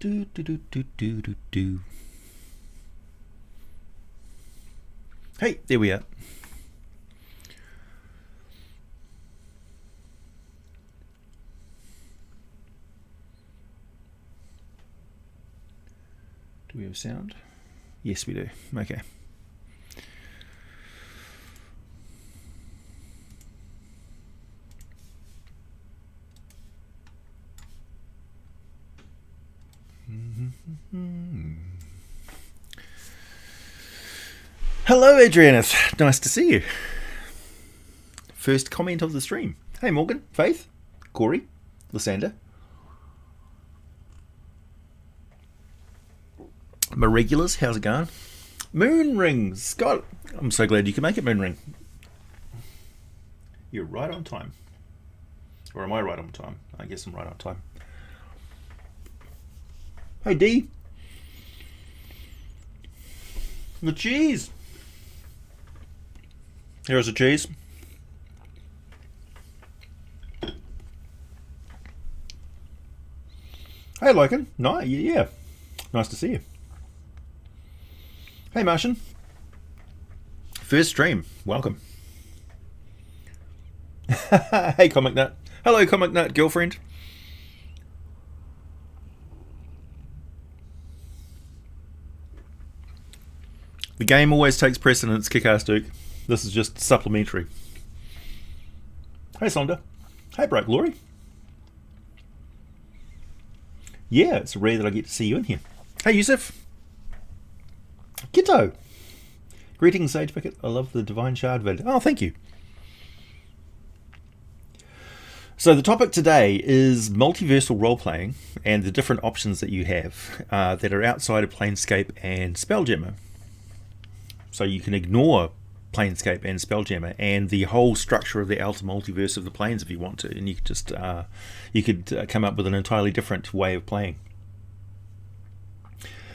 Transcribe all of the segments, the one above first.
Do, do, do, do, do, do, do. Hey, there we are. Do we have sound? Yes, we do. Okay. Hello, Adrianus. Nice to see you. First comment of the stream. Hey, Morgan, Faith, Corey, Lysander. My regulars, how's it going? Moonring, Scott. I'm so glad you can make it, Moonring. You're right on time. Or am I right on time? I guess I'm right on time. Hey, D. The cheese. Here's the cheese. Hey, Logan. No, yeah. Nice to see you. Hey, Martian. First stream. Welcome. Hey, Comic Nut. Hello, Comic Nut girlfriend. The game always takes precedence, Kick-Ass Duke. This is just supplementary. Hey, Sonda. Hey, Bright Glory. Yeah, it's rare that I get to see you in here. Hey, Yusuf. Kitto. Greetings, Sage Pickett. I love the Divine Shard vid. Oh, thank you. So the topic today is multiversal role-playing and the different options that you have that are outside of Planescape and Spelljammer. So you can ignore Planescape and Spelljammer and the whole structure of the outer multiverse of the planes if you want to, and you could just come up with an entirely different way of playing.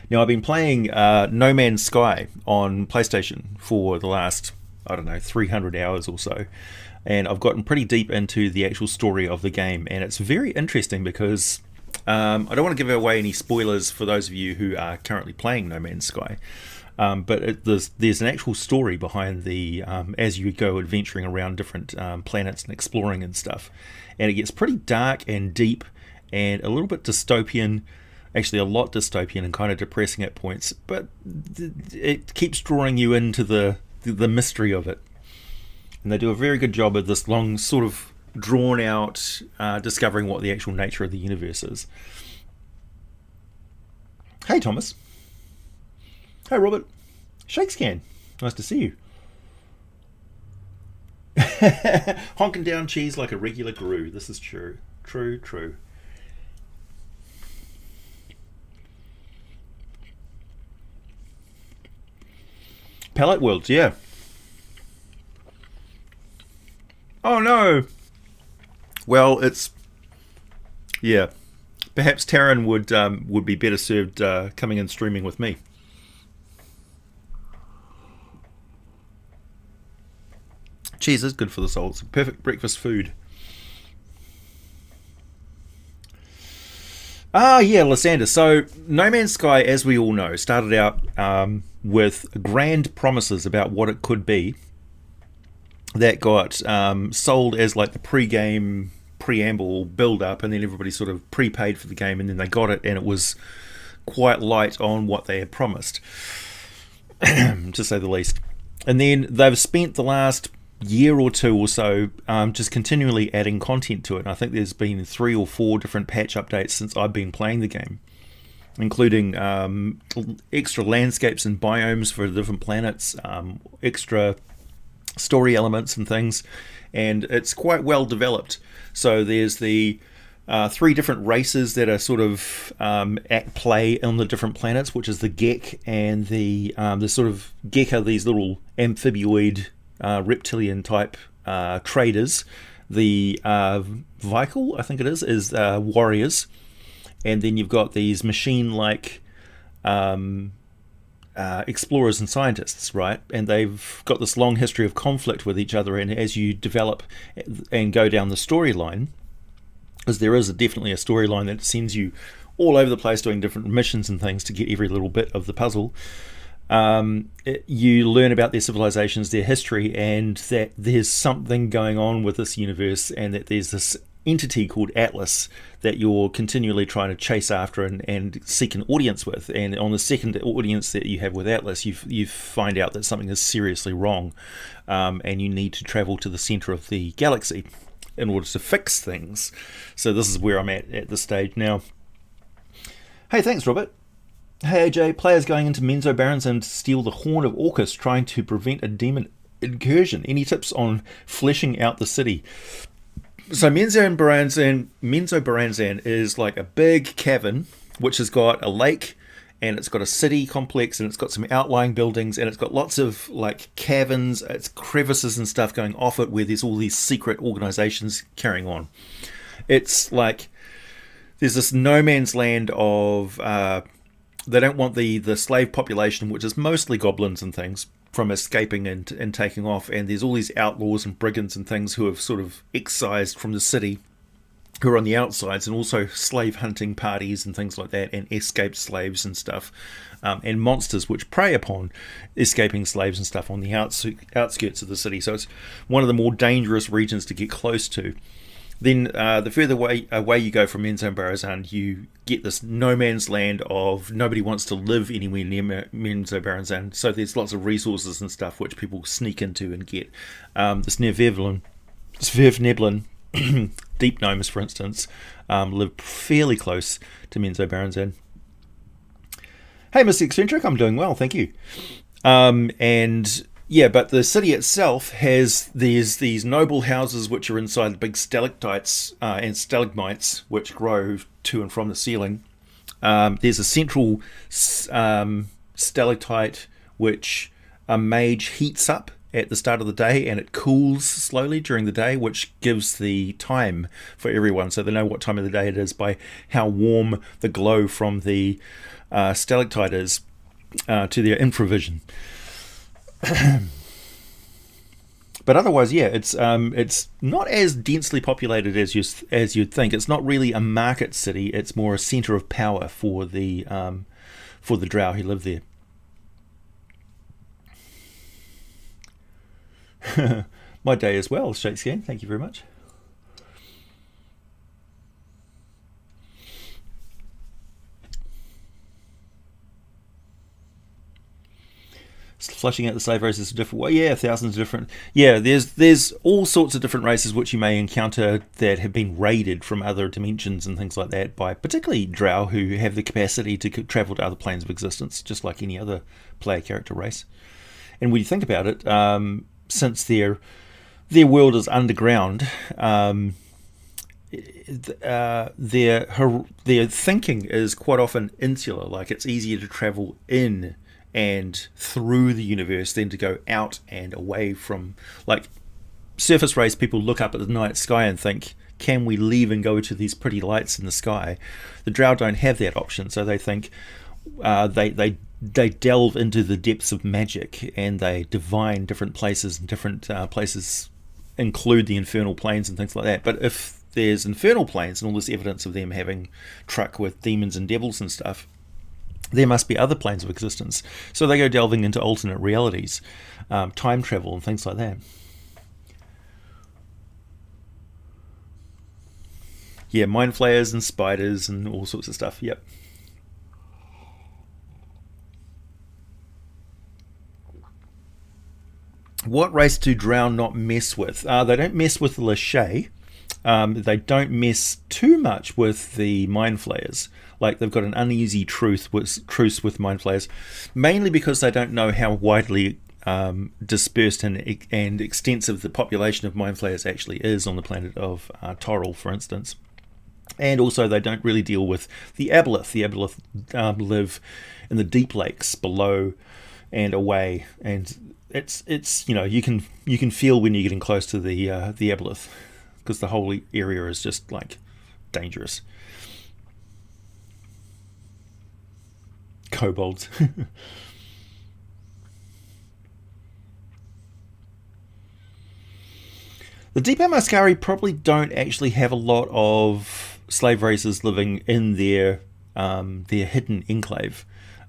Now, I've been playing No Man's Sky on PlayStation for the last, I don't know, 300 hours or so, and I've gotten pretty deep into the actual story of the game, and it's very interesting because I don't want to give away any spoilers for those of you who are currently playing No Man's Sky. But there's an actual story behind the as you go adventuring around different planets and exploring and stuff, and it gets pretty dark and deep and a little bit dystopian, actually a lot dystopian and kind of depressing at points, but it keeps drawing you into the mystery of it, and they do a very good job of this long sort of drawn out discovering what the actual nature of the universe is. Hey, Thomas. Hey, Robert. Shakescan. Nice to see you. Honking down cheese like a regular guru. This is true. True, true. Palette Worlds, yeah. Oh, no. Well, it's... Yeah. Perhaps Taryn would be better served coming and streaming with me. Cheese is good for the soul. It's a perfect breakfast food. Ah, yeah, Lysander. So, No Man's Sky, as we all know, started out with grand promises about what it could be that got sold as like the pre-game preamble build-up, and then everybody sort of prepaid for the game, and then they got it, and it was quite light on what they had promised, to say the least. And then they've spent the last year or two or so just continually adding content to it. And I think there's been 3 or 4 different patch updates since I've been playing the game, including extra landscapes and biomes for the different planets, extra story elements and things, and it's quite well developed. So there's the 3 different races that are sort of at play on the different planets, which is the Gek and the sort of Gek are these little amphibioid reptilian type traders. The Vikel, I think it is warriors, and then you've got these machine-like explorers and scientists, right? And they've got this long history of conflict with each other, and as you develop and go down the storyline, Because there is definitely a storyline that sends you all over the place doing different missions and things to get every little bit of the puzzle. You learn about their civilizations, their history, and that there's something going on with this universe, and that there's this entity called Atlas that you're continually trying to chase after and seek an audience with. And on the second audience that you have with Atlas, you find out that something is seriously wrong, and you need to travel to the center of the galaxy in order to fix things. So this is where I'm at this stage now. Hey, thanks, Robert. Hey, AJ, players going into Menzo Barrens and steal the Horn of Orcus, trying to prevent a demon incursion. Any tips on fleshing out the city? So Menzo Baranzan is like a big cavern, which has got a lake, and it's got a city complex, and it's got some outlying buildings, and it's got lots of like caverns, it's crevices and stuff going off it, where there's all these secret organizations carrying on. It's like there's this no man's land of they don't want the slave population, which is mostly goblins and things, from escaping and taking off, and there's all these outlaws and brigands and things who have sort of excised from the city, who are on the outsides, and also slave hunting parties and things like that, and escaped slaves and stuff, and monsters which prey upon escaping slaves and stuff on the outskirts of the city. So it's one of the more dangerous regions to get close to. Then the further away you go from Menzo Baranzan, you get this no man's land of nobody wants to live anywhere near Menzo Baranzan. So there's lots of resources and stuff which people sneak into and get. The Svervneblin, deep gnomes, for instance, live fairly close to Menzo Baranzan. Hey, Mr. Eccentric, I'm doing well, thank you. And yeah, but the city itself there's these noble houses which are inside the big stalactites and stalagmites which grow to and from the ceiling. There's a central stalactite which a mage heats up at the start of the day, and it cools slowly during the day, which gives the time for everyone, so they know what time of the day it is by how warm the glow from the stalactite is to their infravision. But otherwise, yeah, it's not as densely populated as you'd think. It's not really a market city. It's more a centre of power for the drow who live there. My day as well, Shakespeare. Thank you very much. Flushing out the slave races a different way. Yeah, thousands of different. Yeah, there's all sorts of different races which you may encounter that have been raided from other dimensions and things like that by particularly drow who have the capacity to travel to other planes of existence, just like any other player character race. And when you think about it, since their world is underground, their thinking is quite often insular. Like it's easier to travel in and through the universe than to go out and away from, like, surface race people look up at the night sky and think, can we leave and go to these pretty lights in the sky? The drow don't have that option, so they think they delve into the depths of magic, and they divine different places, and different places include the infernal planes and things like that. But if there's infernal planes and all this evidence of them having truck with demons and devils and stuff, there must be other planes of existence. So they go delving into alternate realities, time travel and things like that. Yeah, mind flayers and spiders and all sorts of stuff. Yep. What race do drow not mess with? They don't mess with the Lachey. They don't mess too much with the mind flayers. Like, they've got an uneasy truce with mind flayers, mainly because they don't know how widely dispersed and extensive the population of mind flayers actually is on the planet of Toril, for instance. And also they don't really deal with the aboleth. The aboleth live in the deep lakes below and away, and it's you can feel when you're getting close to the aboleth, because the whole area is just like dangerous. Kobolds. The Deepa Mascari probably don't actually have a lot of slave races living in their hidden enclave.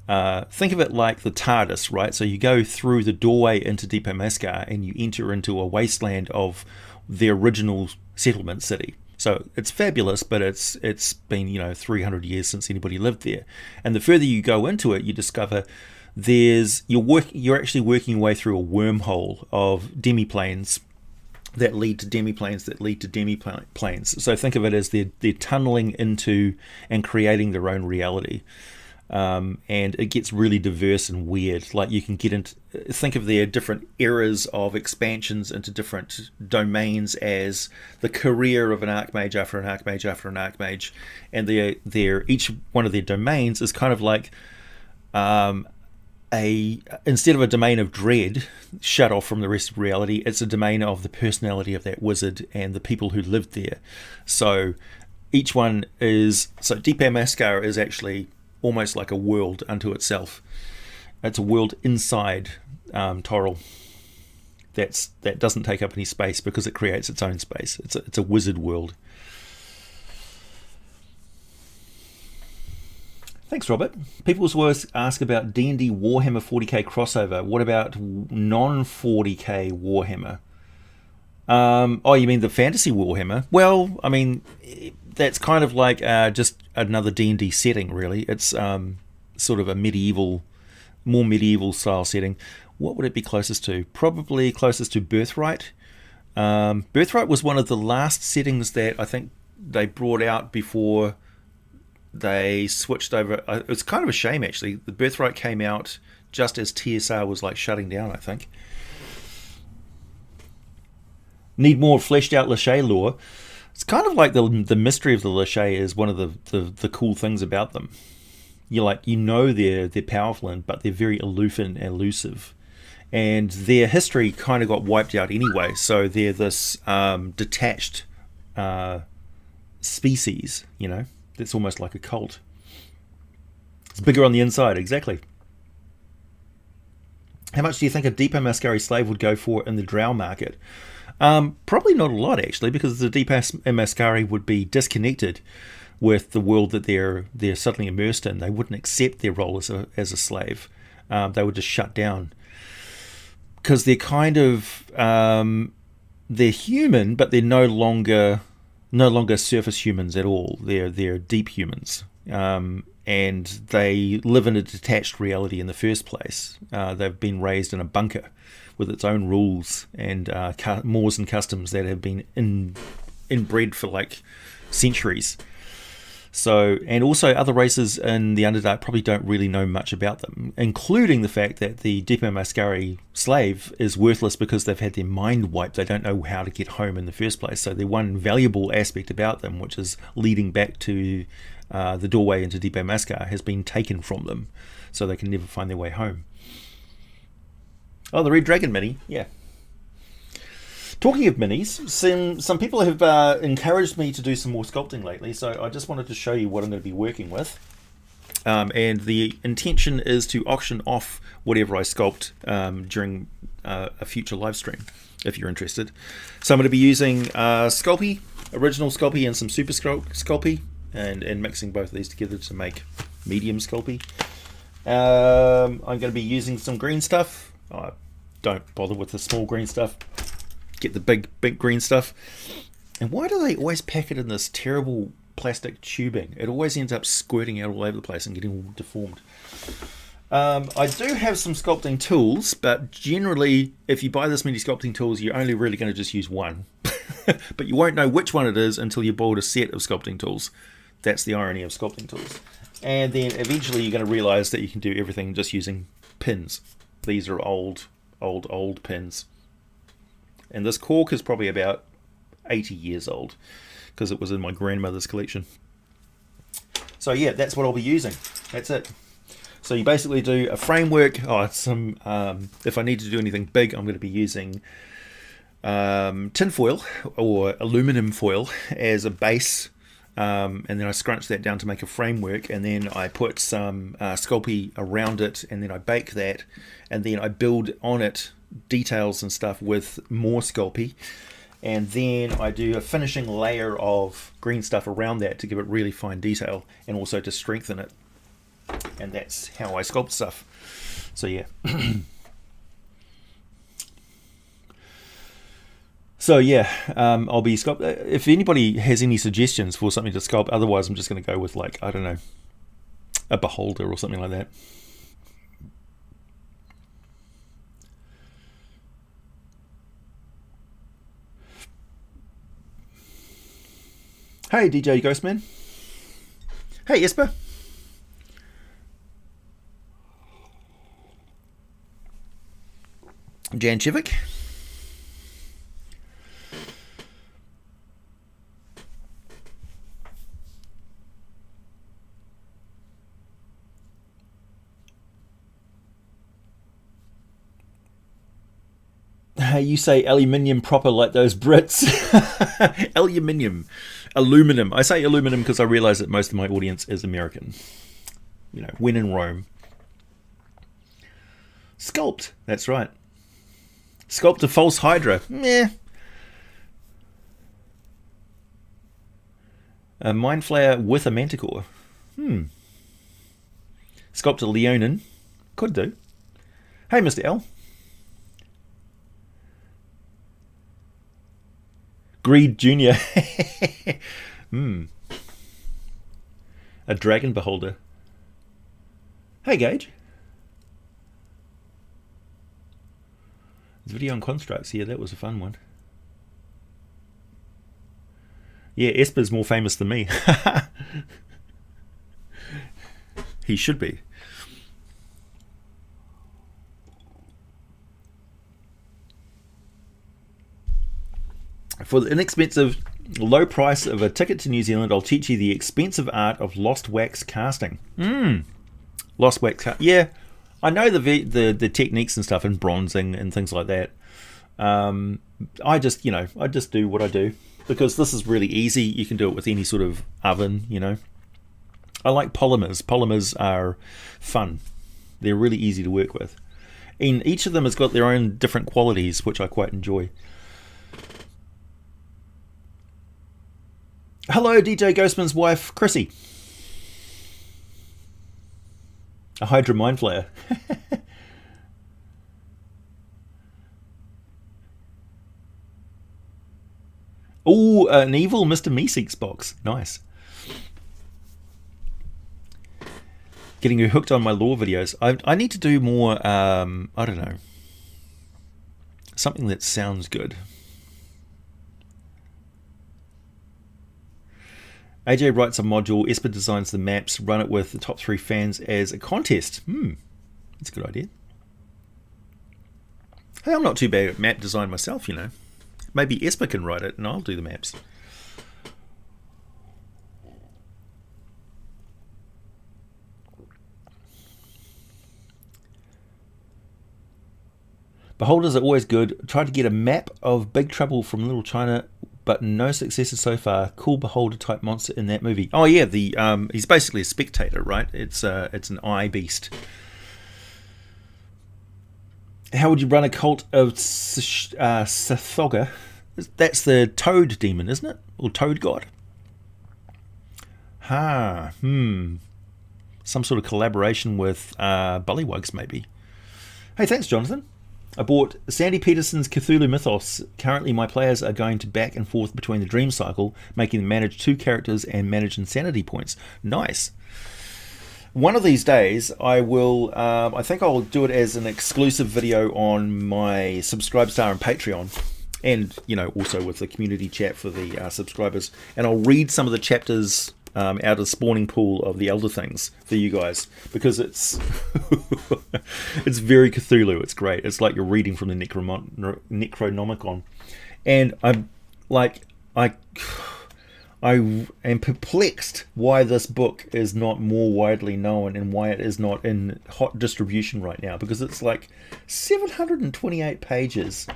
Think of it like the TARDIS, right? So you go through the doorway into Deepa Mascar and you enter into a wasteland of the original settlement city. So it's fabulous, but it's been 300 years since anybody lived there. And the further you go into it, you discover you're actually working your way through a wormhole of demiplanes that lead to demiplanes that lead to demiplanes. So think of it as they're tunneling into and creating their own reality. And it gets really diverse and weird. Like you can get into, think of their different eras of expansions into different domains as the career of an archmage after an archmage after an archmage, and each one of their domains is kind of like instead of a domain of dread shut off from the rest of reality, it's a domain of the personality of that wizard and the people who lived there. So each one is, so Deepa Mascar is actually almost like a world unto itself. It's a world inside Toril that doesn't take up any space because it creates its own space. It's a wizard world. Thanks, Robert. People always ask about D&D Warhammer 40k crossover. What about non-40k Warhammer? Oh, you mean the fantasy Warhammer? Well, I mean, that's kind of like just another D&D setting, really. It's sort of a more medieval style setting. What would it be closest to? Probably closest to Birthright. Birthright was one of the last settings that I think they brought out before they switched over. It's kind of a shame, actually. The Birthright came out just as TSR was like shutting down, I think. Need more fleshed out Lachey lore. It's kind of like the mystery of the Lachey is one of the cool things about them. They're powerful, but they're very aloof and elusive. And their history kind of got wiped out anyway, so they're this detached species, that's almost like a cult. It's bigger on the inside, exactly. How much do you think a Deepa Mascari slave would go for in the drow market? Probably not a lot, actually, because the Deepa Mascari would be disconnected with the world that they're suddenly immersed in. They wouldn't accept their role as a slave. They would just shut down. Because they're kind of they're human, but they're no longer surface humans at all. They're deep humans, and they live in a detached reality in the first place. They've been raised in a bunker with its own rules and mores and customs that have been inbred for like centuries. So, and also other races in the Underdark probably don't really know much about them, including the fact that the Deepa Mascari slave is worthless because they've had their mind wiped. They don't know how to get home in the first place. So the one valuable aspect about them, which is leading back to the doorway into Deepa Mascar, has been taken from them. So they can never find their way home. Oh, the Red Dragon mini, yeah. Talking of minis, some people have encouraged me to do some more sculpting lately, so I just wanted to show you what I'm going to be working with. And the intention is to auction off whatever I sculpt during a future live stream, if you're interested. So I'm going to be using Sculpey, original Sculpey, and some Super Sculpey, and mixing both of these together to make medium Sculpey. I'm going to be using some green stuff. Don't bother with the small green stuff. Get the big green stuff. And why do they always pack it in this terrible plastic tubing? It always ends up squirting out all over the place and getting all deformed. I do have some sculpting tools, but generally if you buy this many sculpting tools, you're only really going to just use one. But you won't know which one it is until you build a set of sculpting tools. That's the irony of sculpting tools. And then eventually you're going to realize that you can do everything just using pins. These are old pins. And this cork is probably about 80 years old because it was in my grandmother's collection. So yeah, that's what I'll be using. That's it. So you basically do a framework. If I need to do anything big, I'm going to be using tin foil or aluminum foil as a base. And then I scrunch that down to make a framework, and then I put some Sculpey around it, and then I bake that, and then I build on it details and stuff with more Sculpey, and then I do a finishing layer of green stuff around that to give it really fine detail and also to strengthen it. And that's how I sculpt stuff. So yeah. So yeah, I'll be sculpt. If anybody has any suggestions for something to sculpt, otherwise I'm just going to go with, like, I don't know, a beholder or something like that. Hey, DJ Ghostman. Hey, Esper. Jan Chivik. You say aluminium proper like those Brits. Aluminium. Aluminum. I say aluminum because I realise that most of my audience is American. You know, when in Rome. Sculpt. That's right. Sculpt a false Hydra. Meh. A Mind Flayer with a Manticore. Sculpt a Leonin. Could do. Hey, Mr. L. Greed Jr. A Dragon Beholder. Hey, Gage. This video on constructs. Yeah, that was a fun one. Yeah, Esper's more famous than me. He should be. For the inexpensive, low price of a ticket to New Zealand, I'll teach you the expensive art of lost wax casting. Lost wax yeah, I know the techniques and stuff in bronzing and things like that. I just do what I do because this is really easy. You can do it with any sort of oven, you know. I like polymers. Polymers are fun. They're really easy to work with. And each of them has got their own different qualities, which I quite enjoy. Hello, DJ Ghostman's wife, Chrissy. A Hydra Mind Flayer. Oh, an evil Mr. Meeseeks box. Nice. Getting you hooked on my lore videos. I need to do more, I don't know, something that sounds good. AJ writes a module, Esper designs the maps, run it with the top 3 fans as a contest. That's a good idea. Hey, I'm not too bad at map design myself, you know. Maybe Esper can write it and I'll do the maps. Beholders are always good. Tried to get a map of Big Trouble from Little China, but no successes so far. Cool beholder type monster in that movie. Oh yeah, he's basically a spectator, right? It's an eye beast. How would you run a cult of Sathoga? That's the toad demon, isn't it? Or toad god? Some sort of collaboration with Bullywugs, maybe. Hey, thanks, Jonathan. I bought Sandy Peterson's Cthulhu Mythos. Currently, my players are going to back and forth between the Dream Cycle, making them manage 2 characters and manage insanity points. Nice. One of these days, I will. I think I'll do it as an exclusive video on my Subscribestar and Patreon, and also with the community chat for the subscribers. And I'll read some of the chapters out of the spawning pool of the Elder Things for you guys, because it's it's very Cthulhu. It's great. It's like you're reading from the Necronomicon, and I am perplexed why this book is not more widely known and why it is not in hot distribution right now, because it's like 728 pages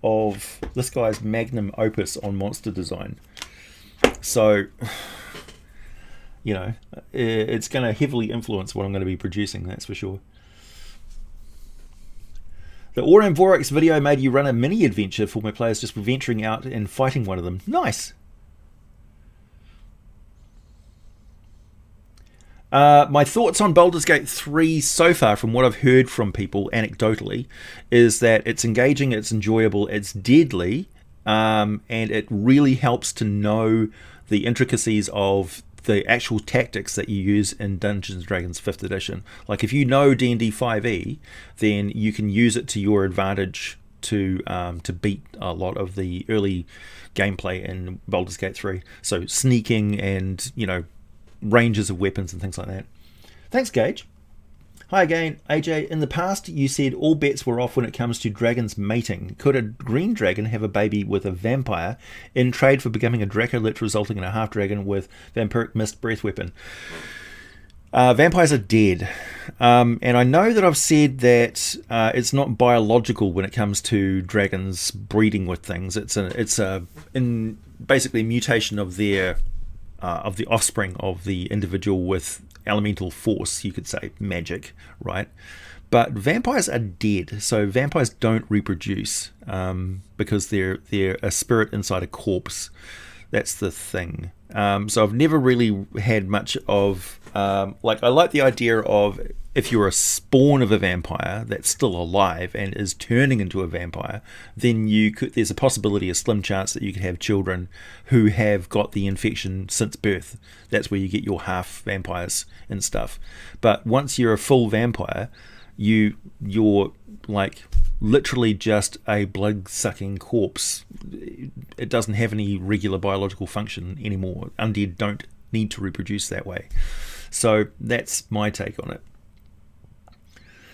of this guy's magnum opus on monster design. So it's going to heavily influence what I'm going to be producing, that's for sure. The Aurum Vorax video made you run a mini adventure for my players just for venturing out and fighting one of them. Nice. My thoughts on Baldur's Gate 3 so far, from what I've heard from people anecdotally, is that it's engaging, it's enjoyable, it's deadly, and it really helps to know the intricacies of the actual tactics that you use in Dungeons & Dragons 5th edition. Like, if you know D&D 5e, then you can use it to your advantage to beat a lot of the early gameplay in Baldur's Gate 3. So sneaking and, ranges of weapons and things like that. Thanks, Gage. Hi again, AJ. In the past, you said all bets were off when it comes to dragons mating. Could a green dragon have a baby with a vampire in trade for becoming a Dracolich, resulting in a half-dragon with vampiric mist breath weapon? Vampires are dead. And I know that I've said that it's not biological when it comes to dragons breeding with things. It's basically a mutation of their of the offspring of the individual with elemental force, you could say, magic, right? But vampires are dead, so vampires don't reproduce because they're a spirit inside a corpse. That's the thing. So I've never really had much of I like the idea of, if you're a spawn of a vampire that's still alive and is turning into a vampire, then there's a possibility, a slim chance, that you could have children who have got the infection since birth. That's where you get your half vampires and stuff. But once you're a full vampire, you're like literally just a blood-sucking corpse. It doesn't have any regular biological function anymore. Undead don't need to reproduce that way. So that's my take on it,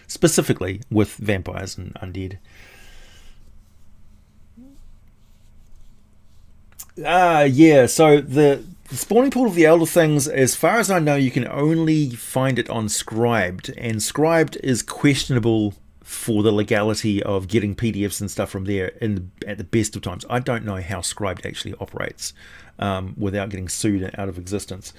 specifically with vampires and undead. So the spawning pool of the Elder Things, as far as I know, you can only find it on Scribed, and Scribed is questionable for the legality of getting PDFs and stuff from there at the best of times. I don't know how Scribed actually operates without getting sued out of existence.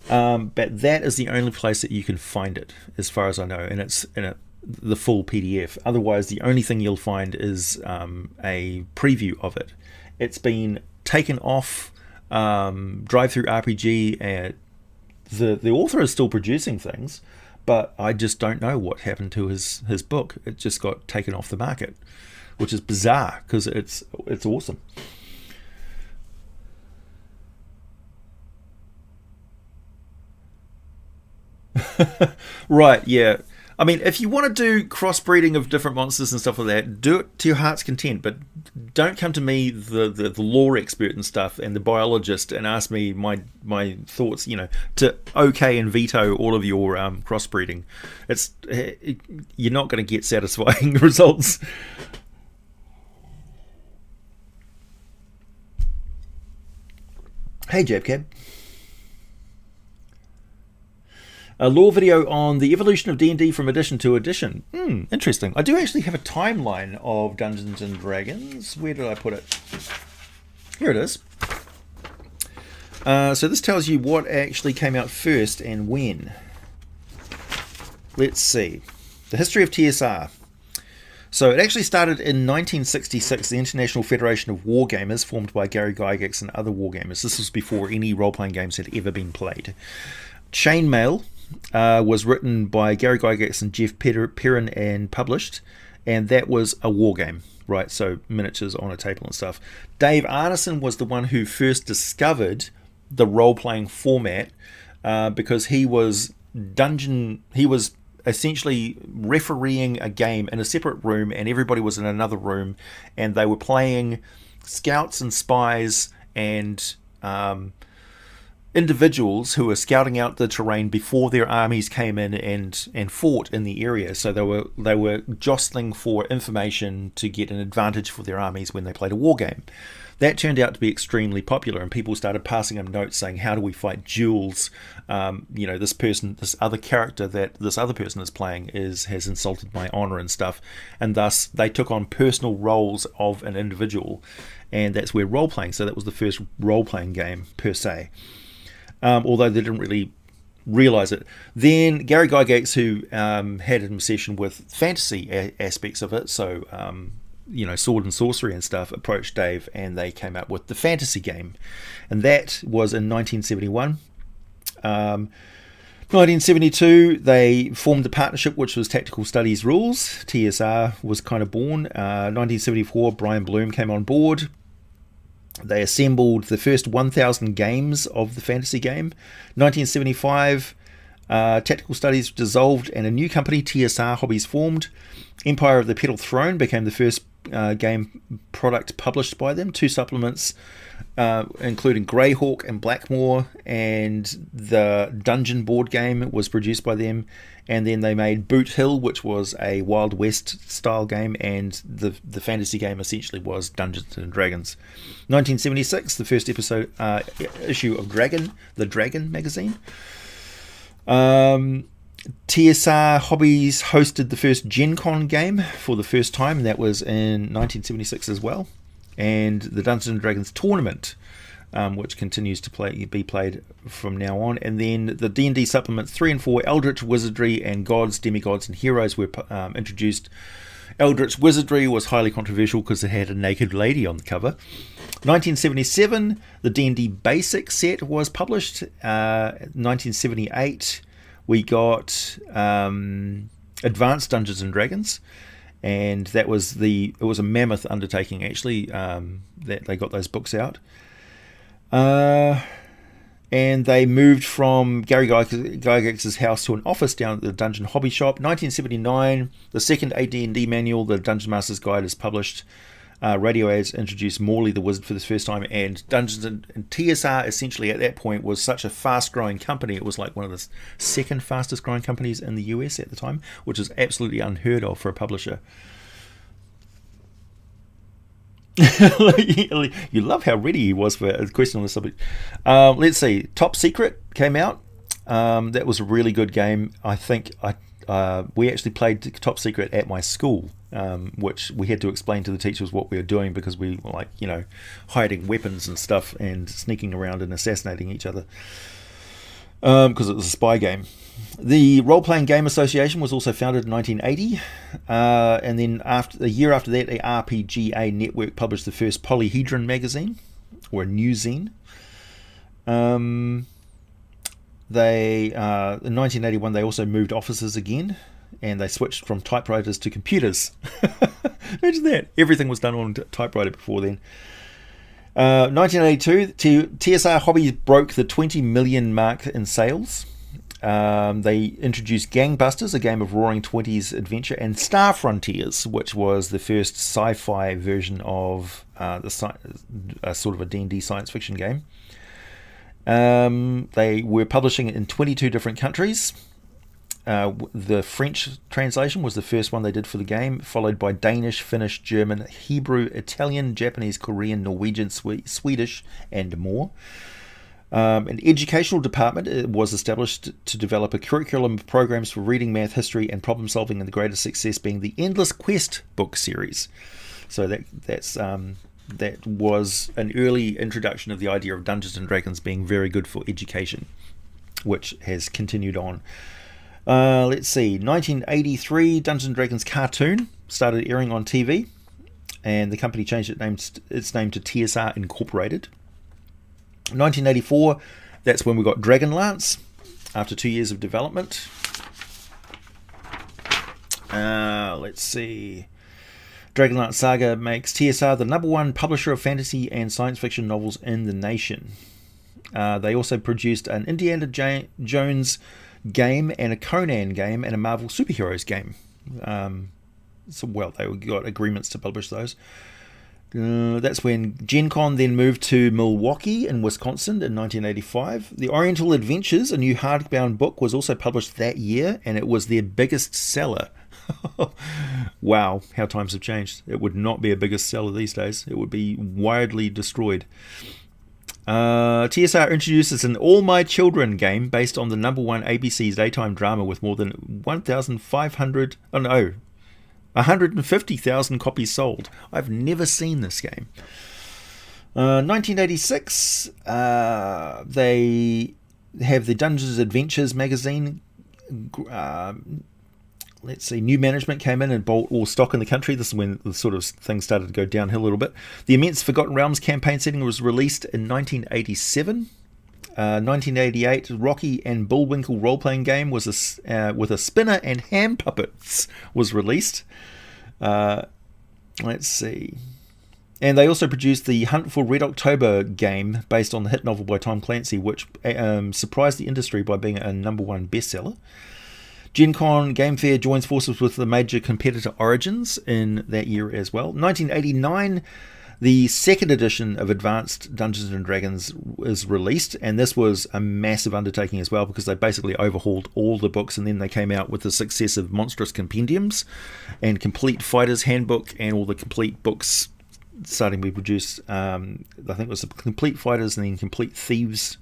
But that is the only place that you can find it, as far as I know, and it's in the full PDF. Otherwise, the only thing you'll find is a preview of it. It's been taken off Drive-Thru RPG, and the author is still producing things, but I just don't know what happened to his book. It just got taken off the market, which is bizarre because it's awesome. Right, yeah. I mean, if you want to do crossbreeding of different monsters and stuff like that, do it to your heart's content, but don't come to me, the lore expert and stuff, and the biologist, and ask me my thoughts, to okay and veto all of your crossbreeding. You're not going to get satisfying results. Hey, Jabcab. A lore video on the evolution of D&D from edition to edition. Interesting. I do actually have a timeline of Dungeons and Dragons. Where did I put it? Here it is. So this tells you what actually came out first and when. Let's see. The history of TSR. So it actually started in 1966, the International Federation of Wargamers, formed by Gary Gygax and other wargamers. This was before any role-playing games had ever been played. Chainmail was written by Gary Gygax and Jeff Perrin and published, and that was a war game, right? So miniatures on a table and stuff. Dave Arneson was the one who first discovered the role-playing format because he was essentially refereeing a game in a separate room, and everybody was in another room, and they were playing scouts and spies and individuals who were scouting out the terrain before their armies came in and fought in the area. So they were jostling for information to get an advantage for their armies when they played a war game. That turned out to be extremely popular, and people started passing them notes saying, how do we fight duels? This other character that this other person is playing has insulted my honor and stuff. And thus they took on personal roles of an individual, and that's where role-playing. So that was the first role-playing game per se. Although they didn't really realise it. Then Gary Gygax, who had an obsession with fantasy aspects of it, so sword and sorcery and stuff, approached Dave, and they came up with the fantasy game, and that was in 1971. 1972, they formed the partnership, which was Tactical Studies Rules. TSR was kind of born. 1974, Brian Bloom came on board. They assembled the first 1,000 games of the fantasy game. 1975, Tactical Studies dissolved and a new company, TSR Hobbies, formed. Empire of the Petal Throne became the first game product published by them. 2 supplements, including Greyhawk and Blackmoor, and the Dungeon board game was produced by them. And then they made Boot Hill, which was a Wild West style game, and the fantasy game essentially was Dungeons and Dragons. 1976, the first issue of the Dragon magazine. TSR Hobbies hosted the first Gen Con game for the first time, and that was in 1976 as well. And the Dungeons and Dragons tournament, which continues to be played from now on. And then the D&D supplements 3 and 4, Eldritch Wizardry and Gods, Demigods and Heroes were introduced. Eldritch Wizardry was highly controversial because it had a naked lady on the cover. 1977, the D&D Basic set was published. 1978, we got Advanced Dungeons and Dragons, and it was a mammoth undertaking actually, that they got those books out. And they moved from Gary Gygax's house to an office down at the Dungeon Hobby Shop. 1979, the second AD&D manual, the Dungeon Master's Guide, is published. Radio ads introduced Morley the Wizard for the first time, and Dungeons and TSR essentially at that point was such a fast-growing company. It was like one of the second fastest-growing companies in the US at the time, which is absolutely unheard of for a publisher. You love how ready he was for a question on the subject. Let's see. Top Secret came out. That was a really good game. I think we actually played Top Secret at my school, which we had to explain to the teachers what we were doing because we were like, hiding weapons and stuff and sneaking around and assassinating each other, because it was a spy game. The Role Playing Game Association was also founded in 1980, and then a year after that, the RPGA Network published the first Polyhedron magazine, or a new zine. In 1981, they also moved offices again, and they switched from typewriters to computers. Imagine that. Everything was done on typewriter before then. 1982, TSR Hobbies broke the 20 million mark in sales. They introduced Gangbusters, a game of Roaring Twenties adventure, and Star Frontiers, which was the first sci-fi version of sort of a D&D science fiction game. They were publishing it in 22 different countries. The French translation was the first one they did for the game, followed by Danish, Finnish, German, Hebrew, Italian, Japanese, Korean, Norwegian, Swedish, and more. An educational department was established to develop a curriculum of programs for reading, math, history, and problem solving, and the greatest success being the Endless Quest book series. So that was an early introduction of the idea of Dungeons and Dragons being very good for education, which has continued on. Let's see, 1983, Dungeons and Dragons cartoon started airing on TV, and the company changed its name to TSR Incorporated. 1984, that's when we got Dragonlance, after 2 years of development. Let's see. Dragonlance Saga makes TSR the #1 publisher of fantasy and science fiction novels in the nation. They also produced an Indiana Jones game and a Conan game and a Marvel Superheroes game. They got agreements to publish those. That's when Gen Con then moved to Milwaukee in Wisconsin in 1985. The Oriental Adventures, a new hardbound book, was also published that year, and it was their biggest seller. Wow, how times have changed. It would not be a biggest seller these days. It would be widely destroyed. TSR introduces an All My Children game based on the #1 ABC's daytime drama with more than 150,000 copies sold. I've never seen this game. 1986, they have the Dungeons Adventures magazine. Let's see, new management came in and bought all stock in the country. This is when the sort of things started to go downhill a little bit. The immense Forgotten Realms campaign setting was released in 1987. 1988, Rocky and Bullwinkle role-playing game was with a spinner and hand puppets was released. Let's see. And they also produced the Hunt for Red October game based on the hit novel by Tom Clancy, which surprised the industry by being a #1 bestseller. Gen Con Game Fair joins forces with the major competitor Origins in that year as well. 1989, the second edition of Advanced Dungeons & Dragons is released, and this was a massive undertaking as well because they basically overhauled all the books, and then they came out with the successive monstrous compendiums and Complete Fighter's Handbook and all the complete books starting to be produced. I think it was the Complete Fighters and then Complete Thieves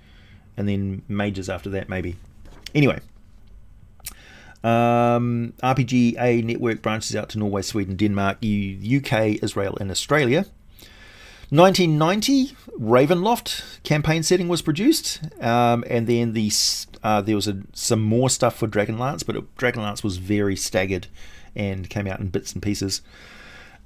and then Mages after that maybe. Anyway. RPGA Network branches out to Norway, Sweden, Denmark, UK, Israel and Australia. 1990, Ravenloft campaign setting was produced, and then there was some more stuff for Dragonlance, but Dragonlance was very staggered and came out in bits and pieces.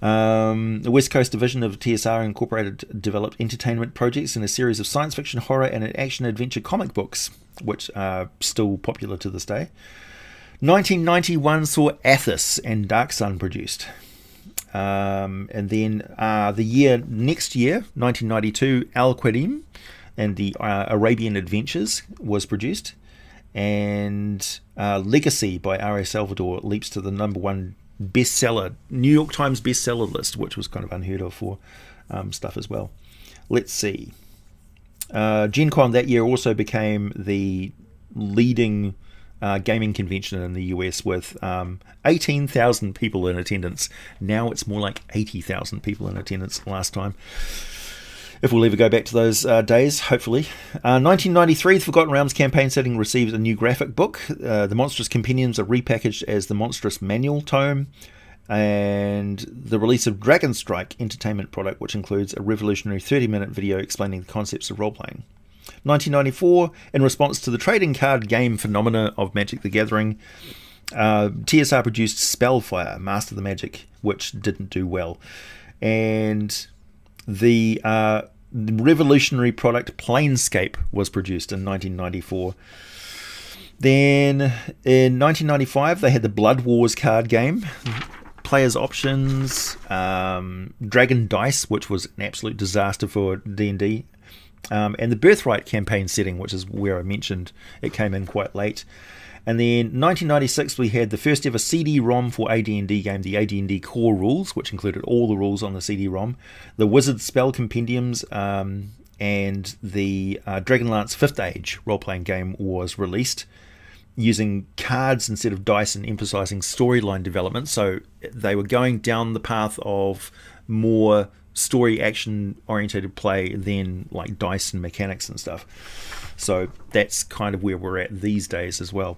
The West Coast division of TSR Incorporated developed entertainment projects in a series of science fiction, horror and action-adventure comic books, which are still popular to this day. 1991 saw Athos and Dark Sun produced. And then next year, 1992, Al-Qadim and the Arabian Adventures was produced. And Legacy by R.A. Salvador leaps to the #1 bestseller, New York Times bestseller list, which was kind of unheard of for stuff as well. Let's see. Gen Con that year also became the leading gaming convention in the US with 18,000 people in attendance. Now it's more like 80,000 people in attendance last time. If we'll ever go back to those days, hopefully. 1993, the Forgotten Realms campaign setting receives a new graphic book. The Monstrous Compendiums are repackaged as the Monstrous Manual Tome. And the release of Dragon Strike entertainment product, which includes a revolutionary 30-minute video explaining the concepts of role-playing. 1994, in response to the trading card game phenomena of Magic the Gathering, TSR produced Spellfire, Master the Magic, which didn't do well. And the revolutionary product Planescape was produced in 1994. Then in 1995, they had the Blood Wars card game, players options, Dragon Dice, which was an absolute disaster for D&D. And the Birthright campaign setting, which is where I mentioned it came in quite late. And then 1996, we had the first ever CD-ROM for AD&D game, the AD&D Core Rules, which included all the rules on the CD-ROM, the Wizard Spell Compendiums, and the Dragonlance 5th Age role-playing game was released using cards instead of dice and emphasizing storyline development. So they were going down the path of more story action oriented play than like dice and mechanics and stuff. So that's kind of where we're at these days as well.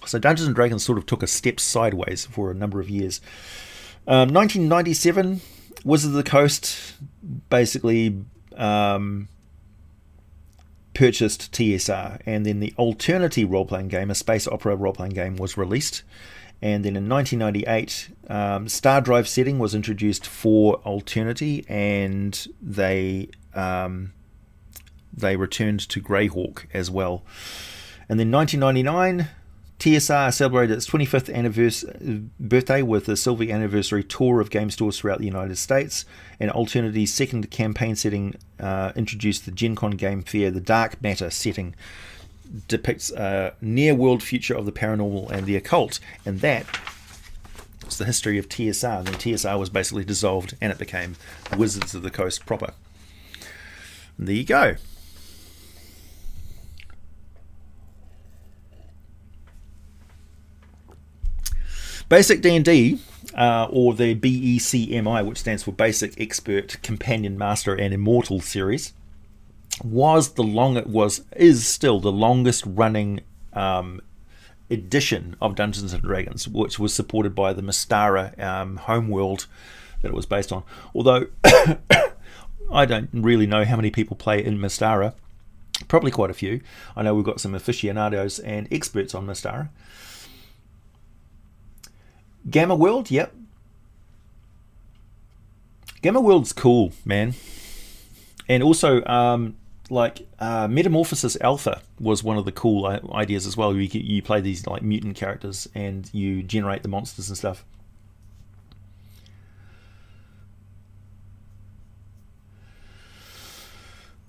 So Dungeons & Dragons sort of took a step sideways for a number of years. 1997, Wizards of the Coast basically purchased TSR, and then the Alternity role-playing game, a space opera role-playing game, was released. And then in 1998, Star Drive setting was introduced for Alternity, and they returned to Greyhawk as well. And then 1999, TSR celebrated its 25th birthday with a silver anniversary tour of game stores throughout the United States. And Alternity's second campaign setting introduced the Gen Con Game Fair, the Dark Matter setting. Depicts a near-world future of the paranormal and the occult, and that was the history of TSR. And then TSR was basically dissolved, and it became Wizards of the Coast proper. And there you go. Basic D&D, or the BECMI, which stands for Basic, Expert, Companion, Master, and Immortal series, is still the longest running edition of Dungeons and Dragons, which was supported by the Mystara homeworld that it was based on. Although I don't really know how many people play in Mystara, Probably quite a few. I know we've got some aficionados and experts on Mystara. Gamma World, yep. Gamma World's cool, man. And also, Metamorphosis Alpha was one of the cool ideas as well. You play these like mutant characters and you generate the monsters and stuff.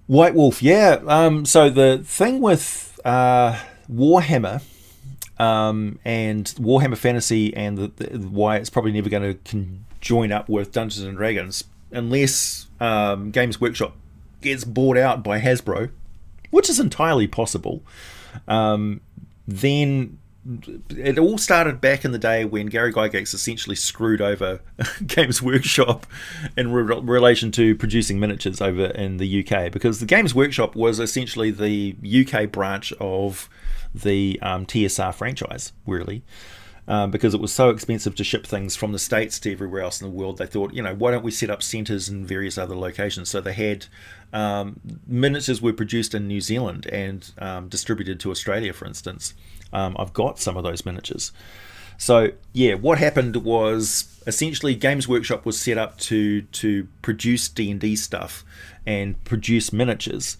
White Wolf, yeah. So the thing with Warhammer and Warhammer Fantasy and why it's probably never going to join up with Dungeons and Dragons unless Games Workshop gets bought out by Hasbro, which is entirely possible. Then it all started back in the day when Gary Gygax essentially screwed over Games Workshop in relation to producing miniatures over in the UK, because the Games Workshop was essentially the UK branch of the TSR franchise, really. Because it was so expensive to ship things from the States to everywhere else in the world, they thought, why don't we set up centres in various other locations? So they had miniatures were produced in New Zealand and distributed to Australia, for instance. I've got some of those miniatures. So yeah, what happened was essentially Games Workshop was set up to produce D&D stuff and produce miniatures,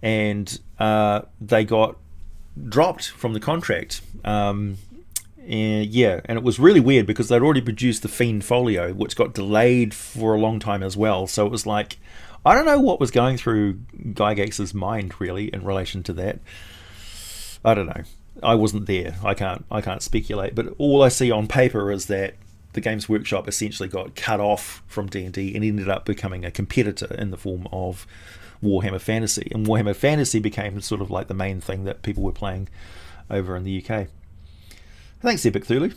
and they got dropped from the contract. And it was really weird because they'd already produced the Fiend Folio, which got delayed for a long time as well. So it was like, I don't know what was going through Gygax's mind really in relation to that. I don't know. I wasn't there. I can't speculate. But all I see on paper is that the Games Workshop essentially got cut off from D&D and ended up becoming a competitor in the form of Warhammer Fantasy. And Warhammer Fantasy became sort of like the main thing that people were playing over in the UK. Thanks, Epic Thulu.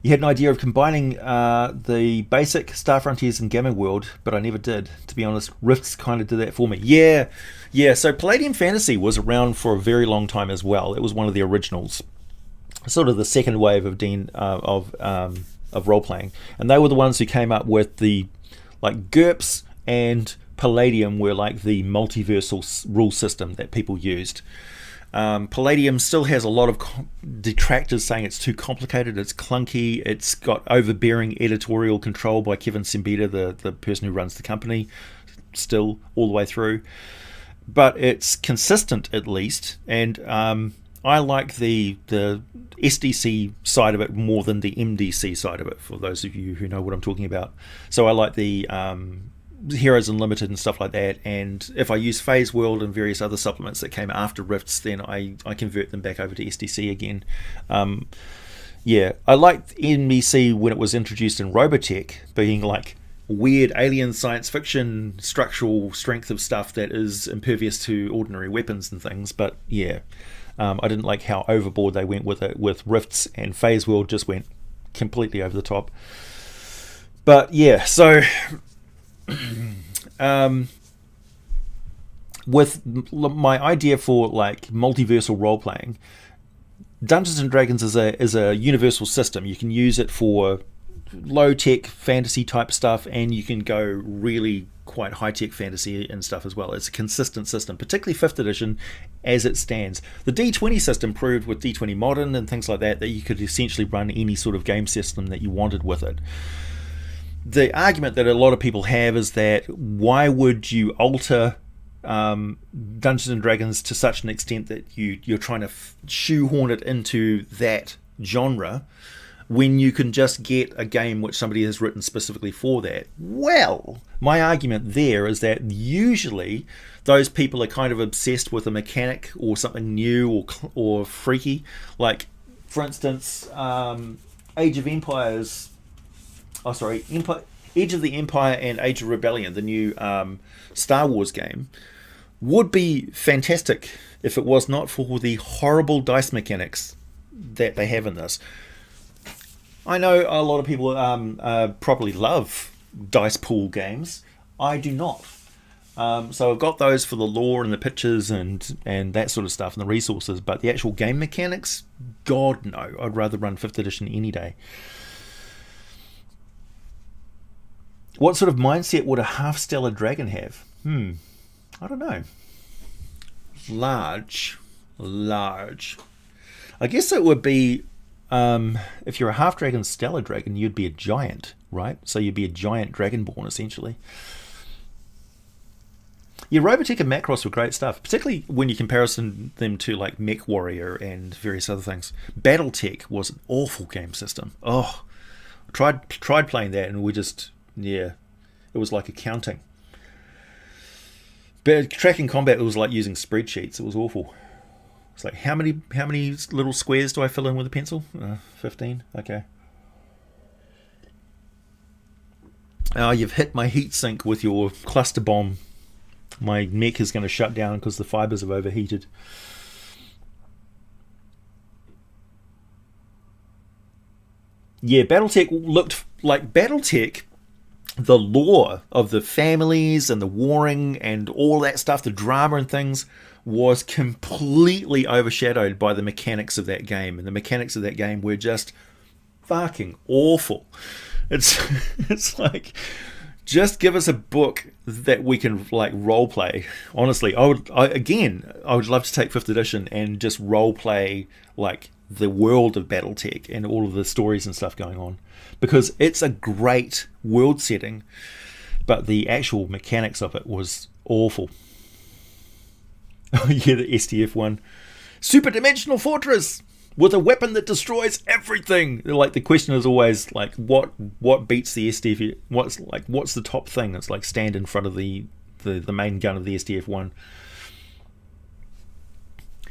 You had an idea of combining the basic Star Frontiers and Gamma World, but I never did. To be honest, Rifts kind of did that for me. Yeah. So Palladium Fantasy was around for a very long time as well. It was one of the originals, sort of the second wave of role playing, and they were the ones who came up with the GURPS and Palladium were like the multiversal rule system that people used. Palladium still has a lot of detractors saying it's too complicated, it's clunky, it's got overbearing editorial control by Kevin Simbeta, the person who runs the company, still all the way through. But it's consistent at least, and I like the SDC side of it more than the MDC side of it, for those of you who know what I'm talking about. So I like the Heroes Unlimited and stuff like that, and if I use Phase World and various other supplements that came after Rifts, then I convert them back over to SDC again. I liked MDC when it was introduced in Robotech, being like weird alien science fiction structural strength of stuff that is impervious to ordinary weapons and things, but I didn't like how overboard they went with it. With Rifts and Phase World just went completely over the top. But yeah, so with my idea for like multiversal role playing, Dungeons and Dragons is a universal system. You can use it for low tech fantasy type stuff, and you can go really quite high tech fantasy and stuff as well. It's a consistent system, particularly 5th edition as it stands. The D20 system proved with D20 Modern and things like that you could essentially run any sort of game system that you wanted with it. The argument that a lot of people have is that why would you alter Dungeons and Dragons to such an extent that you're trying to shoehorn it into that genre when you can just get a game which somebody has written specifically for that? Well, my argument there is that usually those people are kind of obsessed with a mechanic or something new or freaky. Like, for instance, Age of Empires... Age of the Empire and Age of Rebellion, the new Star Wars game, would be fantastic if it was not for the horrible dice mechanics that they have in this. I know a lot of people probably love dice pool games. I do not. So I've got those for the lore and the pictures and that sort of stuff and the resources, but the actual game mechanics, God no, I'd rather run 5th edition any day. What sort of mindset would a half-stellar dragon have? I don't know. Large. I guess it would be, if you're a half-dragon stellar dragon, you'd be a giant, right? So you'd be a giant dragonborn, essentially. Yeah, Robotech and Macross were great stuff, particularly when you comparison them to like Mech Warrior and various other things. Battletech was an awful game system. Oh, I tried playing that and it was like accounting. But tracking combat, it was like using spreadsheets. It was awful. It's like, how many little squares do I fill in with a pencil? 15. Okay. Oh, you've hit my heatsink with your cluster bomb. My mech is going to shut down because the fibers have overheated. Yeah, Battletech looked like Battletech. The lore of the families and the warring and all that stuff, the drama and things, was completely overshadowed by the mechanics of that game. And the mechanics of that game were just fucking awful. It's like, just give us a book that we can like role play. Honestly, I would love to take 5th edition and just role play like the world of Battletech and all of the stories and stuff going on, because it's a great world setting, but the actual mechanics of it was awful. Oh yeah, the STF one, super dimensional fortress with a weapon that destroys everything. Like, the question is always like, what beats the STF? What's the top thing? It's like, stand in front of the main gun of the STF one.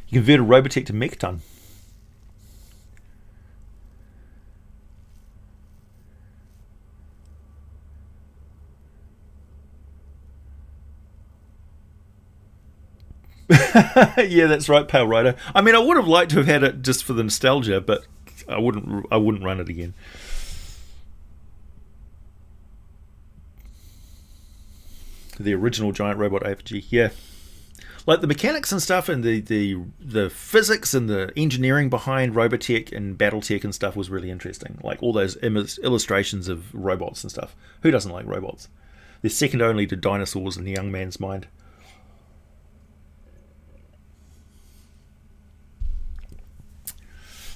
You convert a Robotech to mech ton. Yeah, that's right, Pale Rider. I mean, I would have liked to have had it just for the nostalgia, but I wouldn't run it again. The original giant robot AFG, yeah. Like the mechanics and stuff, and the physics and the engineering behind Robotech and Battletech and stuff was really interesting. Like all those illustrations of robots and stuff. Who doesn't like robots? They're second only to dinosaurs in the young man's mind.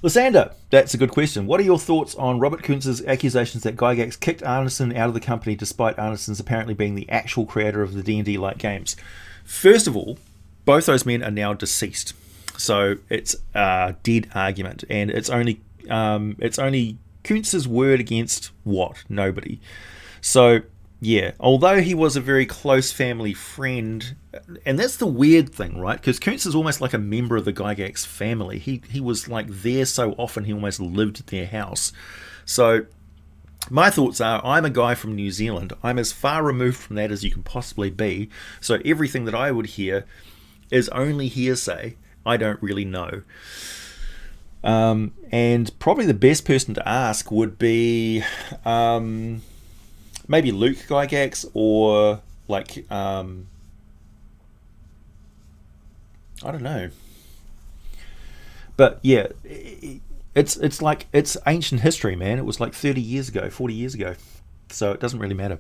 Lysander, that's a good question. What are your thoughts on Robert Kuntz's accusations that Gygax kicked Arneson out of the company despite Arneson's apparently being the actual creator of the D&D-like games? First of all, both those men are now deceased, so it's a dead argument, and it's only Kuntz's word against what? Nobody. So yeah, although he was a very close family friend, and that's the weird thing, right? Because Kuntz is almost like a member of the Gygax family. He was like there so often, he almost lived at their house. So my thoughts are, I'm a guy from New Zealand. I'm as far removed from that as you can possibly be. So everything that I would hear is only hearsay. I don't really know. And probably the best person to ask would be maybe Luke Gygax, or like I don't know. But yeah, it's like, it's ancient history, man. It was like 30 years ago, 40 years ago. So it doesn't really matter.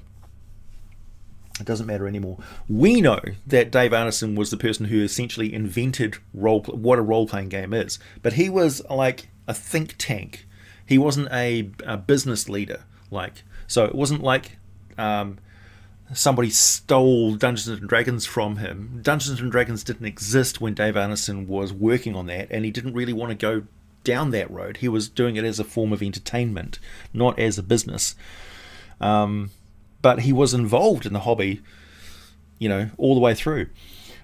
It doesn't matter anymore. We know that Dave Arneson was the person who essentially invented what a role-playing game is. But he was like a think tank. He wasn't a business leader. So it wasn't like somebody stole Dungeons and Dragons from him. Dungeons and Dragons didn't exist when Dave Arneson was working on that, and he didn't really want to go down that road. He was doing it as a form of entertainment, not as a business. But he was involved in the hobby, all the way through.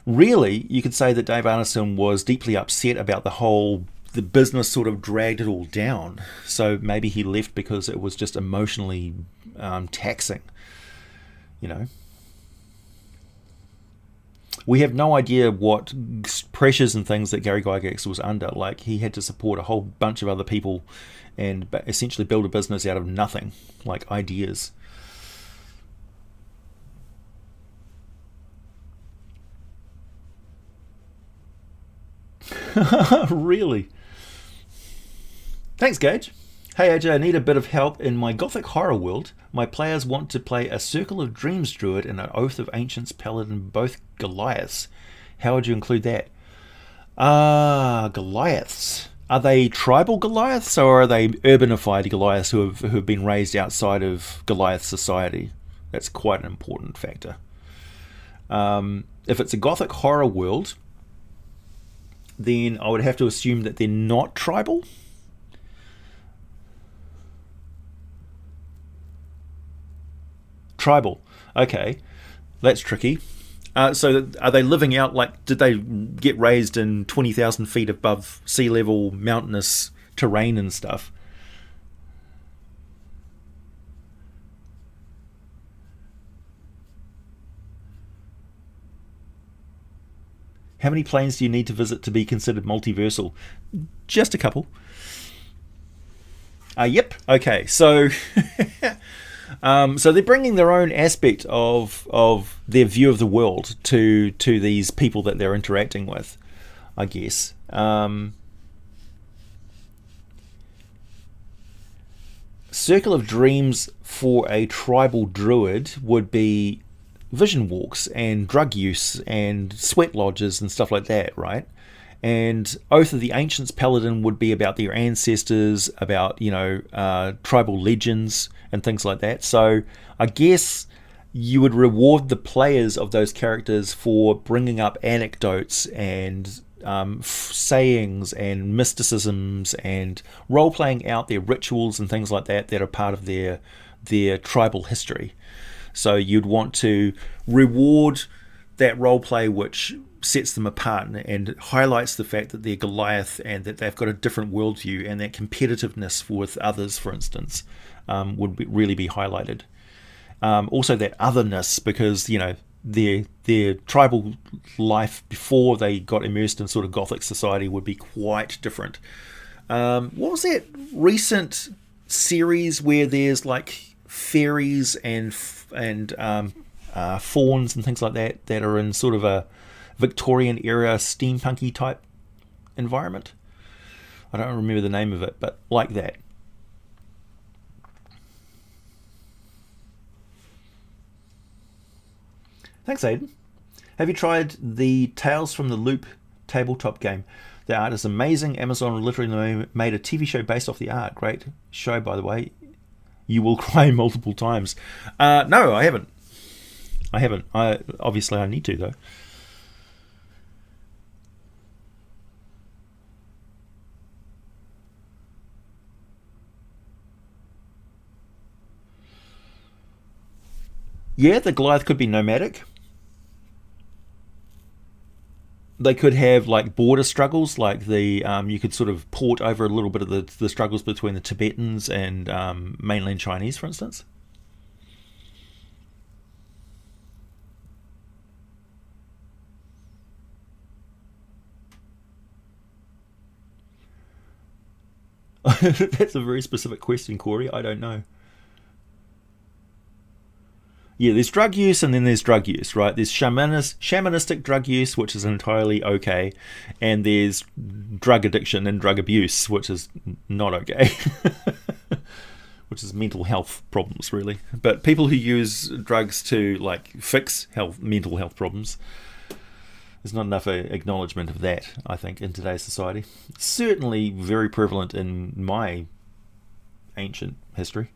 Really, you could say that Dave Arneson was deeply upset about the business sort of dragged it all down. So maybe he left because it was just emotionally taxing. We have no idea what pressures and things that Gary Gygax was under. Like, he had to support a whole bunch of other people and essentially build a business out of nothing, like ideas. Really? Thanks, Gage. Hey AJ, I need a bit of help in my gothic horror world. My players want to play a Circle of Dreams druid and an Oath of Ancients paladin, both Goliaths. How would you include that? Goliaths. Are they tribal Goliaths or are they urbanified Goliaths who have been raised outside of Goliath society? That's quite an important factor. If it's a gothic horror world, then I would have to assume that they're not tribal. Tribal. Okay, that's tricky. So are they living out, like, did they get raised in 20,000 feet above sea level mountainous terrain and stuff? How many planes do you need to visit to be considered multiversal? Just a couple. Yep. Okay. So, so they're bringing their own aspect of their view of the world to these people that they're interacting with, I guess. Circle of Dreams for a tribal druid would be vision walks and drug use and sweat lodges and stuff like that, right? And Oath of the Ancients paladin would be about their ancestors, about, tribal legends and things like that. So I guess you would reward the players of those characters for bringing up anecdotes and sayings and mysticisms and role-playing out their rituals and things like that that are part of their tribal history. So you'd want to reward that roleplay which sets them apart and highlights the fact that they're Goliath and that they've got a different worldview, and that competitiveness with others, for instance, really be highlighted. Also that otherness, because their tribal life before they got immersed in sort of gothic society would be quite different. What was that recent series where there's like fairies and fauns and things like that are in sort of a Victorian era steampunky type environment? I don't remember the name of it, but like that. Thanks, Aiden. Have you tried the Tales from the Loop tabletop game? The art is amazing. Amazon literally made a TV show based off the art. Great show, by the way. You will cry multiple times. No, I haven't. Obviously I need to, though. Yeah, the Goliath could be nomadic. They could have like border struggles, like you could sort of port over a little bit of the struggles between the Tibetans and mainland Chinese, for instance. That's a very specific question, Corey. I don't know. Yeah, there's drug use and then there's drug use, right? There's shamanistic drug use, which is entirely okay, and there's drug addiction and drug abuse, which is not okay. Which is mental health problems, really. But people who use drugs to like fix mental health problems, there's not enough acknowledgement of that, I think, in today's society. It's certainly very prevalent in my ancient history.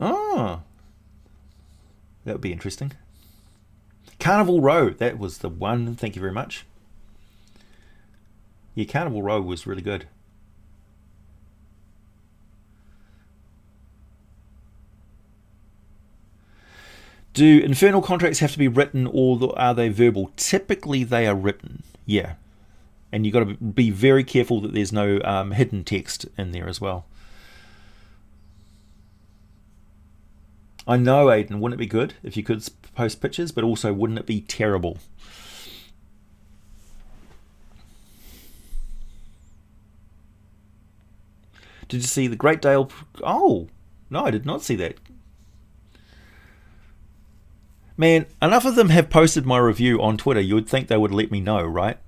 Oh, that would be interesting. Carnival Row, that was the one. Thank you very much. Yeah, Carnival Row was really good. Do Infernal contracts have to be written, or are they verbal? Typically, they are written. Yeah, and you've got to be very careful that there's no hidden text in there as well. I know, Aiden, wouldn't it be good if you could post pictures, but also wouldn't it be terrible? Did you see the Great Dale? Oh, no, I did not see that. Man, enough of them have posted my review on Twitter. You would think they would let me know, right?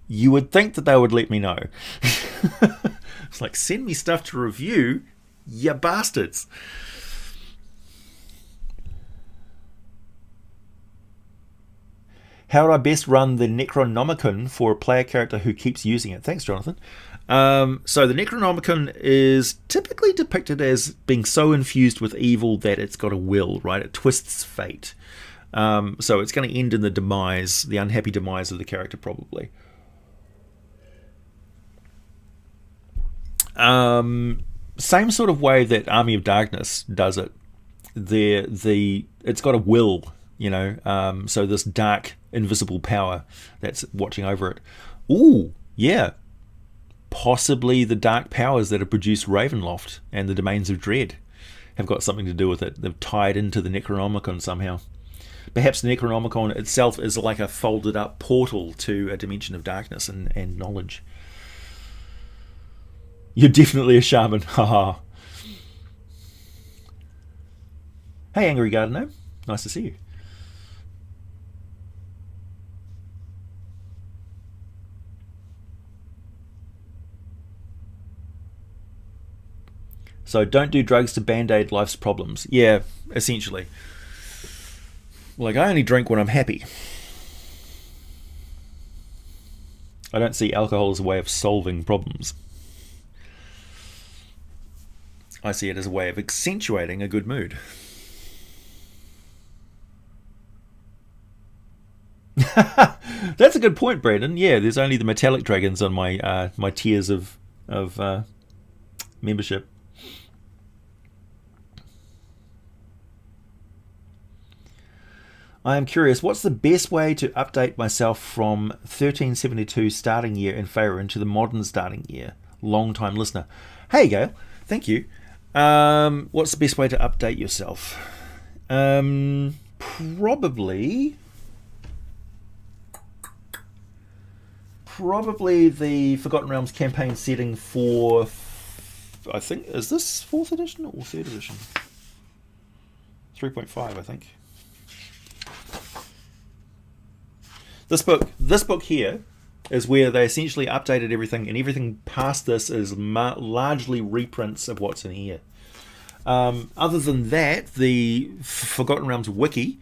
You would think that they would let me know. It's like, send me stuff to review, you bastards. How would I best run the Necronomicon for a player character who keeps using it? Thanks, Jonathan. So the Necronomicon is typically depicted as being so infused with evil that it's got a will, right? It twists fate. So it's going to end in the unhappy demise of the character, probably. Same sort of way that Army of Darkness does it. It's got a will, so this dark, invisible power that's watching over it. Ooh, yeah. Possibly the dark powers that have produced Ravenloft and the Domains of Dread have got something to do with it. They've tied into the Necronomicon somehow. Perhaps the Necronomicon itself is like a folded up portal to a dimension of darkness and knowledge. You're definitely a shaman. Haha. Hey, Angry Gardener. Nice to see you. So don't do drugs to band-aid life's problems. Yeah, essentially. Like, I only drink when I'm happy. I don't see alcohol as a way of solving problems. I see it as a way of accentuating a good mood. That's a good point, Brandon. Yeah, there's only the metallic dragons on my my tiers of membership. I am curious, what's the best way to update myself from 1372 starting year in Feyre into the modern starting year? Long time listener. Hey, Gail. Thank you. What's the best way to update yourself? Probably the Forgotten Realms campaign setting for, I think, is this 4th edition or 3rd edition? 3.5, I think. This book here is where they essentially updated everything, and everything past this is largely reprints of what's in here. Other than that, the Forgotten Realms wiki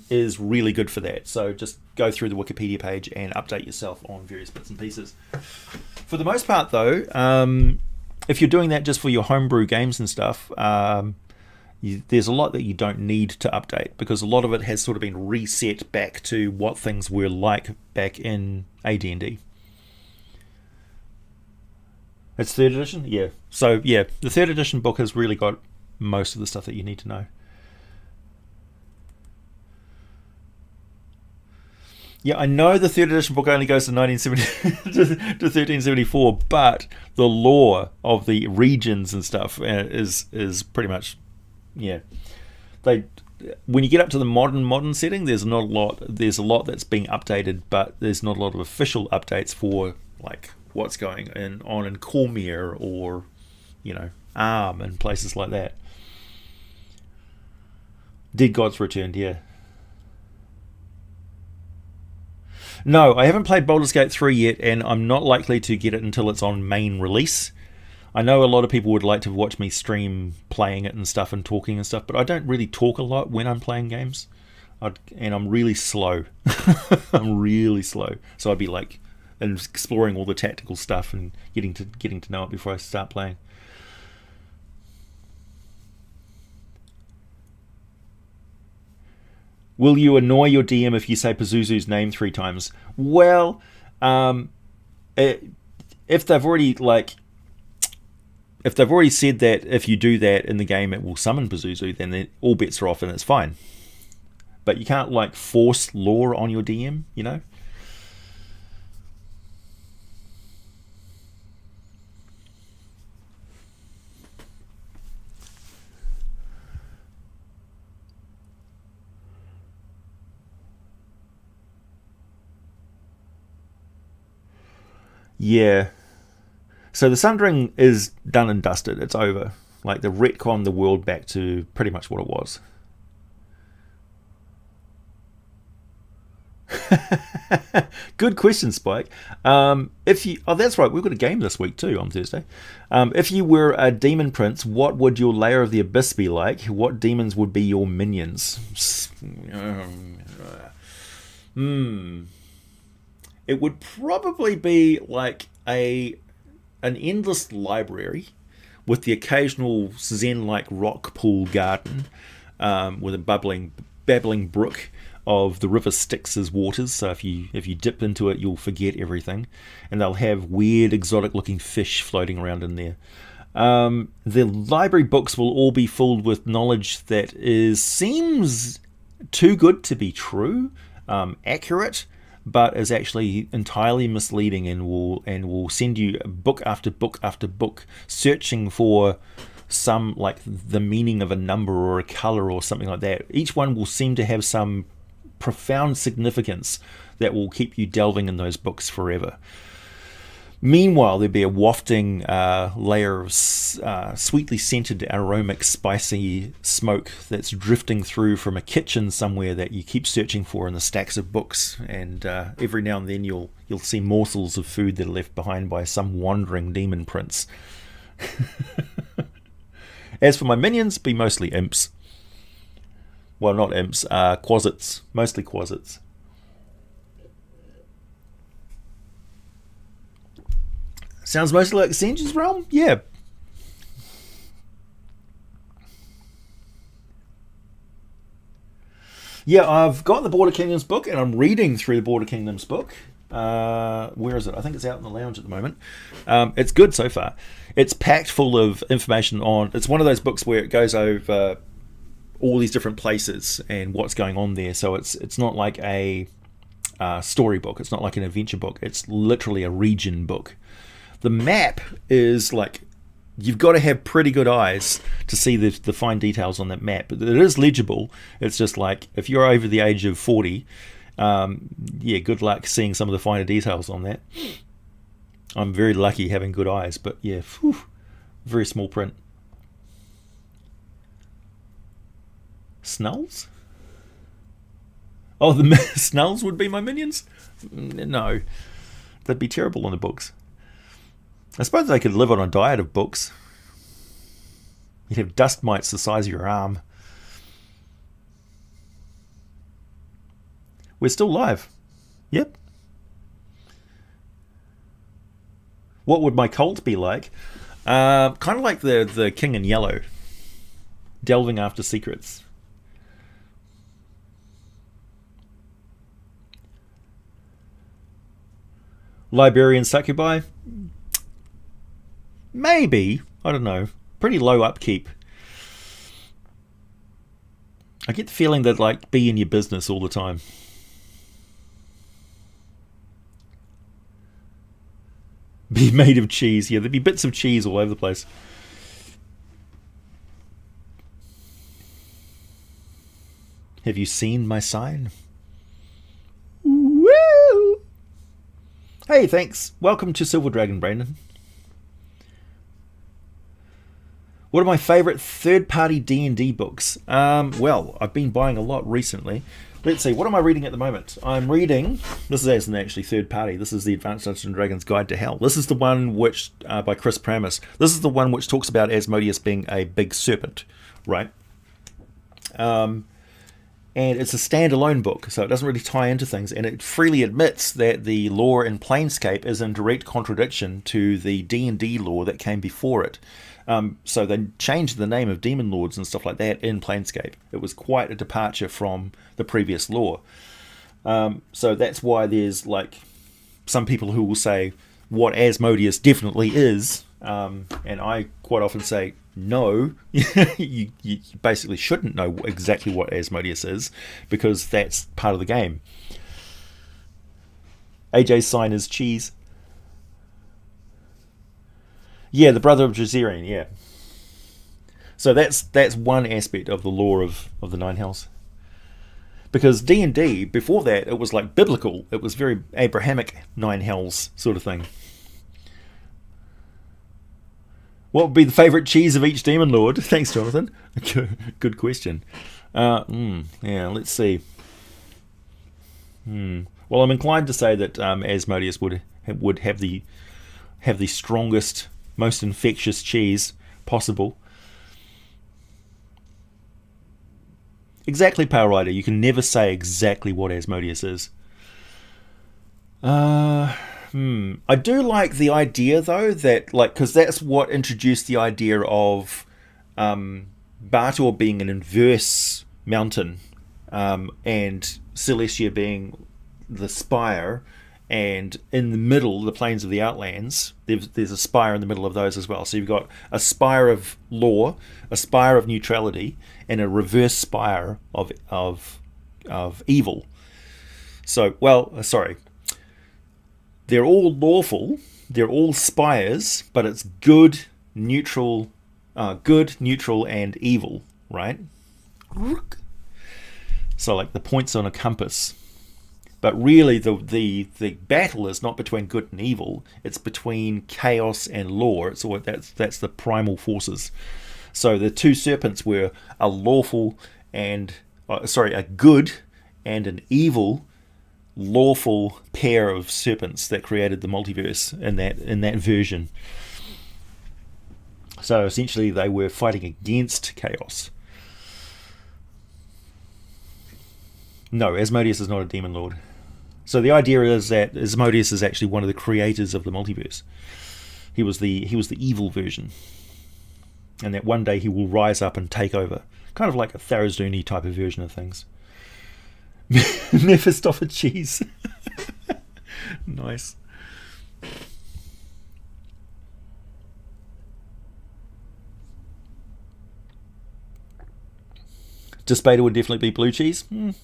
is really good for that. So just go through the Wikipedia page and update yourself on various bits and pieces. For the most part, though, if you're doing that just for your homebrew games and stuff, there's a lot that you don't need to update, because a lot of it has sort of been reset back to what things were like back in AD&D. It's 3rd edition? Yeah. So, yeah, the 3rd edition book has really got most of the stuff that you need to know. Yeah, I know the 3rd edition book only goes to 1970 to 1374, but the lore of the regions and stuff is pretty much, yeah. When you get up to the modern setting, there's not a lot. There's a lot that's being updated, but there's not a lot of official updates for like what's going on in Cormier or, Arm and places like that. Dead Gods Returned, yeah. No, I haven't played Baldur's Gate 3 yet, and I'm not likely to get it until it's on main release. I know a lot of people would like to watch me stream playing it and stuff and talking and stuff, but I don't really talk a lot when I'm playing games. And I'm really slow. I'm really slow. So I'd be like exploring all the tactical stuff and getting to know it before I start playing. Will you annoy your DM if you say Pazuzu's name 3 times? Well, if they've already said that if you do that in the game it will summon Pazuzu, then all bets are off and it's fine. But you can't force lore on your DM, Yeah. So the Sundering is done and dusted. It's over. Like, they retconned the world back to pretty much what it was. Good question, Spike. That's right, we've got a game this week too on Thursday. If you were a demon prince, what would your layer of the abyss be like? What demons would be your minions? It would probably be like an endless library with the occasional zen-like rock pool garden with a babbling brook of the river Styx's waters, so if you dip into it, you'll forget everything, and they'll have weird, exotic-looking fish floating around in there. The library books will all be filled with knowledge that seems too good to be true, accurate, but is actually entirely misleading, and will send you book after book after book, searching for some, like, the meaning of a number or a color or something like that. Each one will seem to have some profound significance that will keep you delving in those books forever. Meanwhile, there'd be a wafting layer of sweetly scented, aromatic, spicy smoke that's drifting through from a kitchen somewhere that you keep searching for in the stacks of books, and every now and then you'll see morsels of food that are left behind by some wandering demon prince. As for my minions, be mostly imps. Well, not imps, quasits. Mostly quasits. Sounds mostly like Senji's realm? Yeah. Yeah, I've got the Border Kingdoms book, and I'm reading through the Border Kingdoms book. Where is it? I think it's out in the lounge at the moment. It's good so far. It's packed full of information on... It's one of those books where it goes over all these different places and what's going on there. So it's not like a story book. It's not like an adventure book. It's literally a region book. The map is like... You've got to have pretty good eyes to see the fine details on that map. But it is legible. It's just like, if you're over the age of 40... good luck seeing some of the finer details on that. I'm very lucky having good eyes, but yeah, very small print. Snulls? Oh, the Snulls would be my minions? No, they'd be terrible in the books. I suppose they could live on a diet of books. You'd have dust mites the size of your arm. We're still live. Yep. What would my cult be like? Kind of like the King in Yellow. Delving after secrets. Liberian Succubi? Maybe. I don't know. Pretty low upkeep. I get the feeling that, like, be in your business all the time. Be made of cheese. Yeah, there'd be bits of cheese all over the place. Have you seen my sign? Woo! Hey, thanks. Welcome to Silver Dragon, Brandon. What are my favourite third-party D&D books? Well, I've been buying a lot recently. Let's see, what am I reading at the moment? I'm reading... This isn't actually third-party. This is the Advanced Dungeons & Dragons Guide to Hell. This is the one which, by Chris Pramis. This is the one which talks about Asmodeus being a big serpent, right? And it's a standalone book, so it doesn't really tie into things, and it freely admits that the lore in Planescape is in direct contradiction to the D&D lore that came before it. So they changed the name of Demon Lords and stuff like that in Planescape. It was quite a departure from the previous lore. So that's why there's like some people who will say what Asmodeus definitely is, and I quite often say, no, you basically shouldn't know exactly what Asmodeus is, because that's part of the game. AJ's sign is cheese. Yeah, the brother of Jazarian, yeah. So that's one aspect of the lore of the Nine Hells. Because D&D, before that, it was like biblical. It was very Abrahamic Nine Hells sort of thing. What would be the favourite cheese of each demon lord? Thanks, Jonathan. Good question. Yeah, let's see. Well, I'm inclined to say that Asmodeus would have the strongest, most infectious cheese possible. Exactly, Power Rider. You can never say exactly what Asmodeus is. I do like the idea, though, that, like, because that's what introduced the idea of Baldur being an inverse mountain, and Celestia being the spire, and in the middle, the plains of the Outlands, there's a spire in the middle of those as well. So you've got a spire of law, a spire of neutrality, and a reverse spire of evil. So, they're all lawful, they're all spires, but it's good, neutral, and evil, right? So like the points on a compass. But really the battle is not between good and evil, it's between chaos and law. That's the primal forces. So the two serpents were a lawful and a good and an evil lawful pair of serpents that created the multiverse in that version. So essentially they were fighting against chaos. No, Asmodeus is not a demon lord. So the idea is that Asmodeus is actually one of the creators of the multiverse. He was the evil version, and that one day he will rise up and take over, kind of like a Tharizduni type of version of things. Mephistopheles. Nice. Despater would definitely be blue cheese. No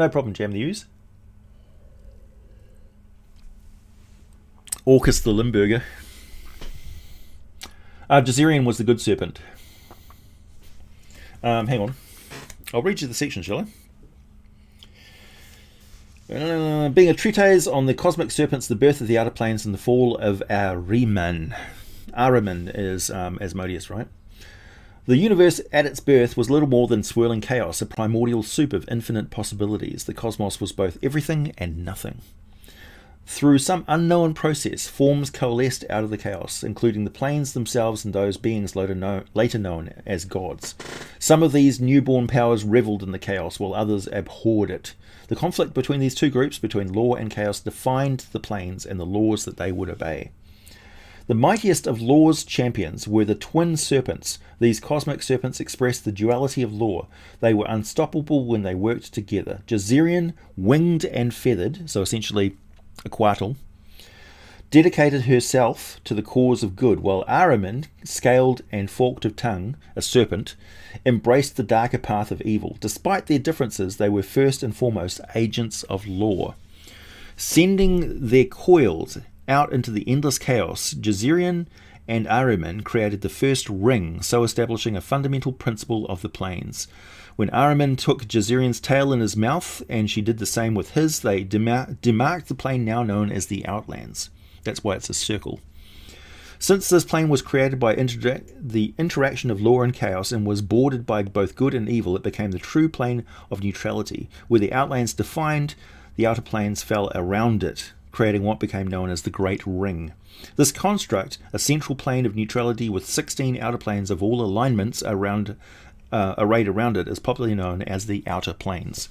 problem, Jam the Ooze. Orcus the Limburger. Jazarian was the good serpent. Hang on. I'll read you the section, shall I? Being a treatise on the cosmic serpents, the birth of the outer planes, and the fall of Ahriman. Ahriman is Asmodeus, right? The universe at its birth was little more than swirling chaos, a primordial soup of infinite possibilities. The cosmos was both everything and nothing. Through some unknown process, forms coalesced out of the chaos, including the planes themselves and those beings later known as gods. Some of these newborn powers revelled in the chaos, while others abhorred it. The conflict between these two groups, between law and chaos, defined the planes and the laws that they would obey. The mightiest of law's champions were the Twin Serpents. These cosmic serpents expressed the duality of law. They were unstoppable when they worked together. Jazarian, winged and feathered, so essentially a Quattle, dedicated herself to the cause of good, while Ahriman, scaled and forked of tongue, a serpent, embraced the darker path of evil. Despite their differences, they were first and foremost agents of law. Sending their coils out into the endless chaos, Jazarian and Ahriman created the first ring, so establishing a fundamental principle of the planes. When Ahriman took Jazarian's tail in his mouth, and she did the same with his, they demarked the plane now known as the Outlands. That's why it's a circle. Since this plane was created by the interaction of law and chaos and was bordered by both good and evil, it became the true plane of neutrality. Where the Outlands defined, the outer planes fell around it, creating what became known as the Great Ring. This construct, a central plane of neutrality with 16 outer planes of all alignments arrayed around it, is popularly known as the Outer Planes.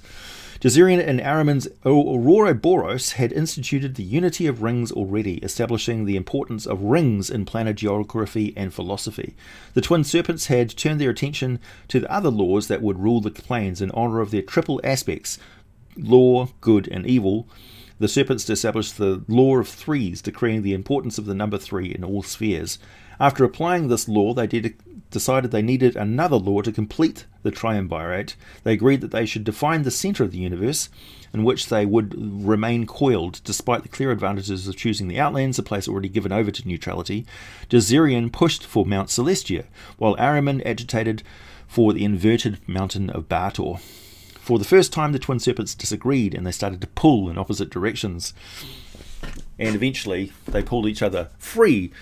Jazarian and Ahriman's Ouroboros had instituted the unity of rings already, establishing the importance of rings in planar geography and philosophy. The Twin Serpents had turned their attention to the other laws that would rule the planes in honor of their triple aspects, law, good, and evil. The serpents established the law of threes, decreeing the importance of the number 3 in all spheres. After applying this law, they decided they needed another law to complete the triumvirate. They agreed that they should define the center of the universe, in which they would remain coiled. Despite the clear advantages of choosing the Outlands, a place already given over to neutrality, Jazarian pushed for Mount Celestia, while Ahriman agitated for the inverted mountain of Baldur. For the first time, the Twin Serpents disagreed, and they started to pull in opposite directions. And eventually, they pulled each other free.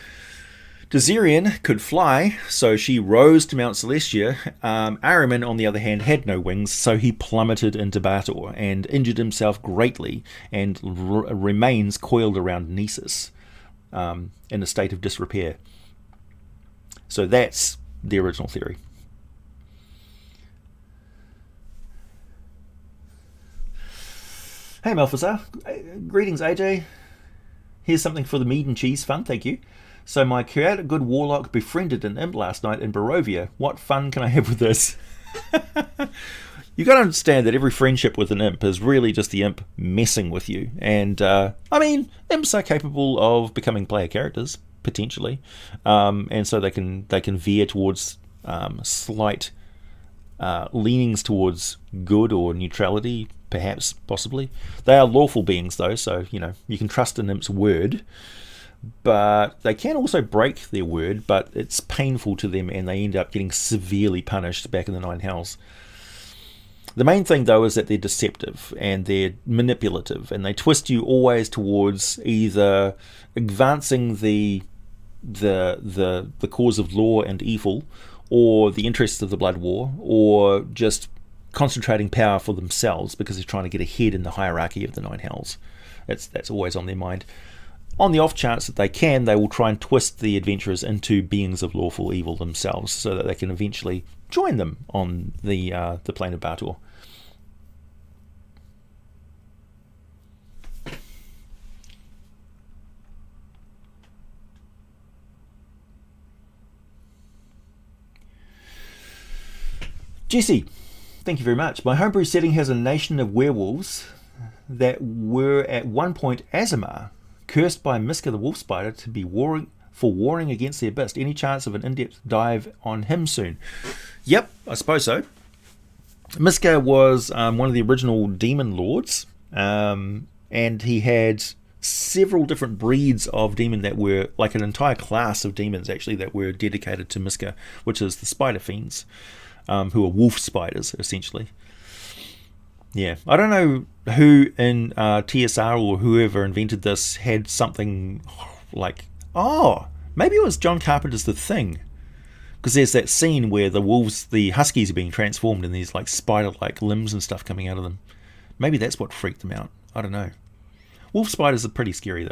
Dezirian could fly, so she rose to Mount Celestia. Ahriman, on the other hand, had no wings, so he plummeted into Baldur and injured himself greatly, and remains coiled around Nessus in a state of disrepair. So that's the original theory. Hey Malphazar, greetings AJ. Here's something for the meat and cheese fun, thank you. So my chaotic good warlock befriended an imp last night in Barovia. What fun can I have with this? You got to understand that every friendship with an imp is really just the imp messing with you. And, I mean, imps are capable of becoming player characters, potentially. And so they can veer towards slight leanings towards good or neutrality, perhaps, possibly. They are lawful beings, though, so, you know, you can trust an imp's word. But they can also break their word, but it's painful to them, and they end up getting severely punished back in the Nine Hells. The main thing, though, is that they're deceptive and they're manipulative, and they twist you always towards either advancing the cause of law and evil, or the interests of the Blood War, or just concentrating power for themselves because they're trying to get ahead in the hierarchy of the Nine Hells. That's always on their mind. On the off chance that they will try and twist the adventurers into beings of lawful evil themselves, so that they can eventually join them on the plane of Baldur. Jesse, thank you very much. My homebrew setting has a nation of werewolves that were at one point Azamar, cursed by Miska the Wolf Spider to be warring against the Abyss. Any chance of an in-depth dive on him soon? Yep, I suppose so. Miska was one of the original demon lords, and he had several different breeds of demon that were, like an entire class of demons actually, that were dedicated to Miska, which is the Spider Fiends, who are wolf spiders, essentially. Yeah, I don't know who in TSR or whoever invented this had something like, maybe it was John Carpenter's The Thing, because there's that scene where the huskies are being transformed and there's like spider-like limbs and stuff coming out of them. Maybe that's what freaked them out. I don't know. Wolf spiders are pretty scary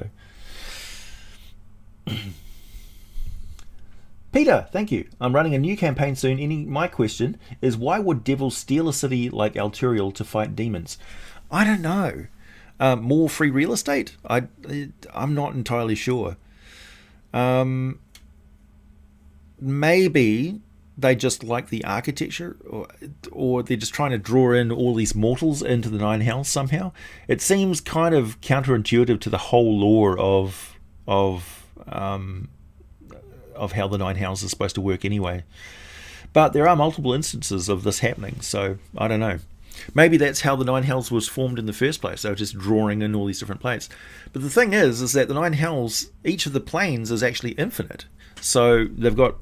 though. Peter, thank you. I'm running a new campaign soon. My question is, why would devils steal a city like Alturiel to fight demons? I don't know. More free real estate? I'm not entirely sure. Maybe they just like the architecture, or they're just trying to draw in all these mortals into the Nine Hells somehow. It seems kind of counterintuitive to the whole lore of how the Nine Hells is supposed to work anyway. But there are multiple instances of this happening, so I don't know. Maybe that's how the Nine Hells was formed in the first place. They were just drawing in all these different planes. But the thing is that the Nine Hells, each of the planes is actually infinite. So they've got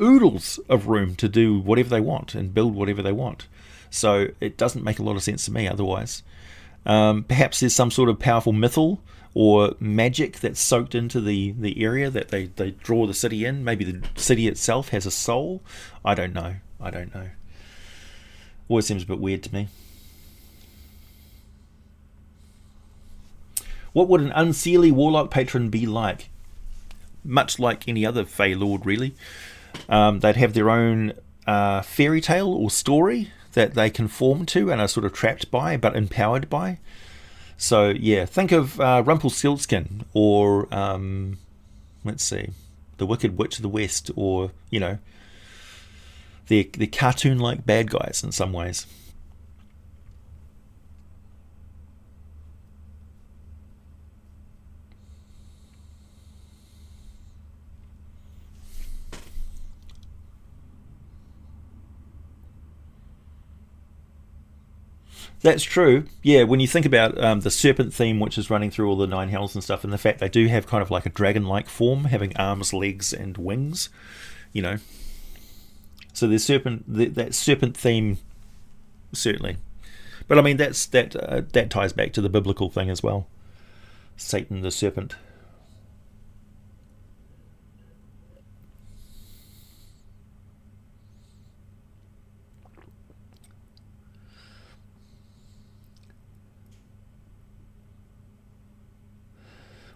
oodles of room to do whatever they want and build whatever they want. So it doesn't make a lot of sense to me otherwise. Perhaps there's some sort of powerful mythal or magic that's soaked into the area that they draw the city in. Maybe the city itself has a soul. I don't know. Always seems a bit weird to me. What would an unseelie warlock patron be like? Much like any other Fey Lord, really. They'd have their own fairy tale or story that they conform to and are sort of trapped by, but empowered by. So, yeah, think of Rumpelstiltskin or, let's see, the Wicked Witch of the West, or, you know, they're cartoon-like bad guys in some ways. That's true. Yeah, when you think about the serpent theme, which is running through all the Nine Hells and stuff, and the fact they do have kind of like a dragon-like form, having arms, legs, and wings, you know. So there's that serpent theme, certainly. But I mean, that ties back to the biblical thing as well. Satan the serpent.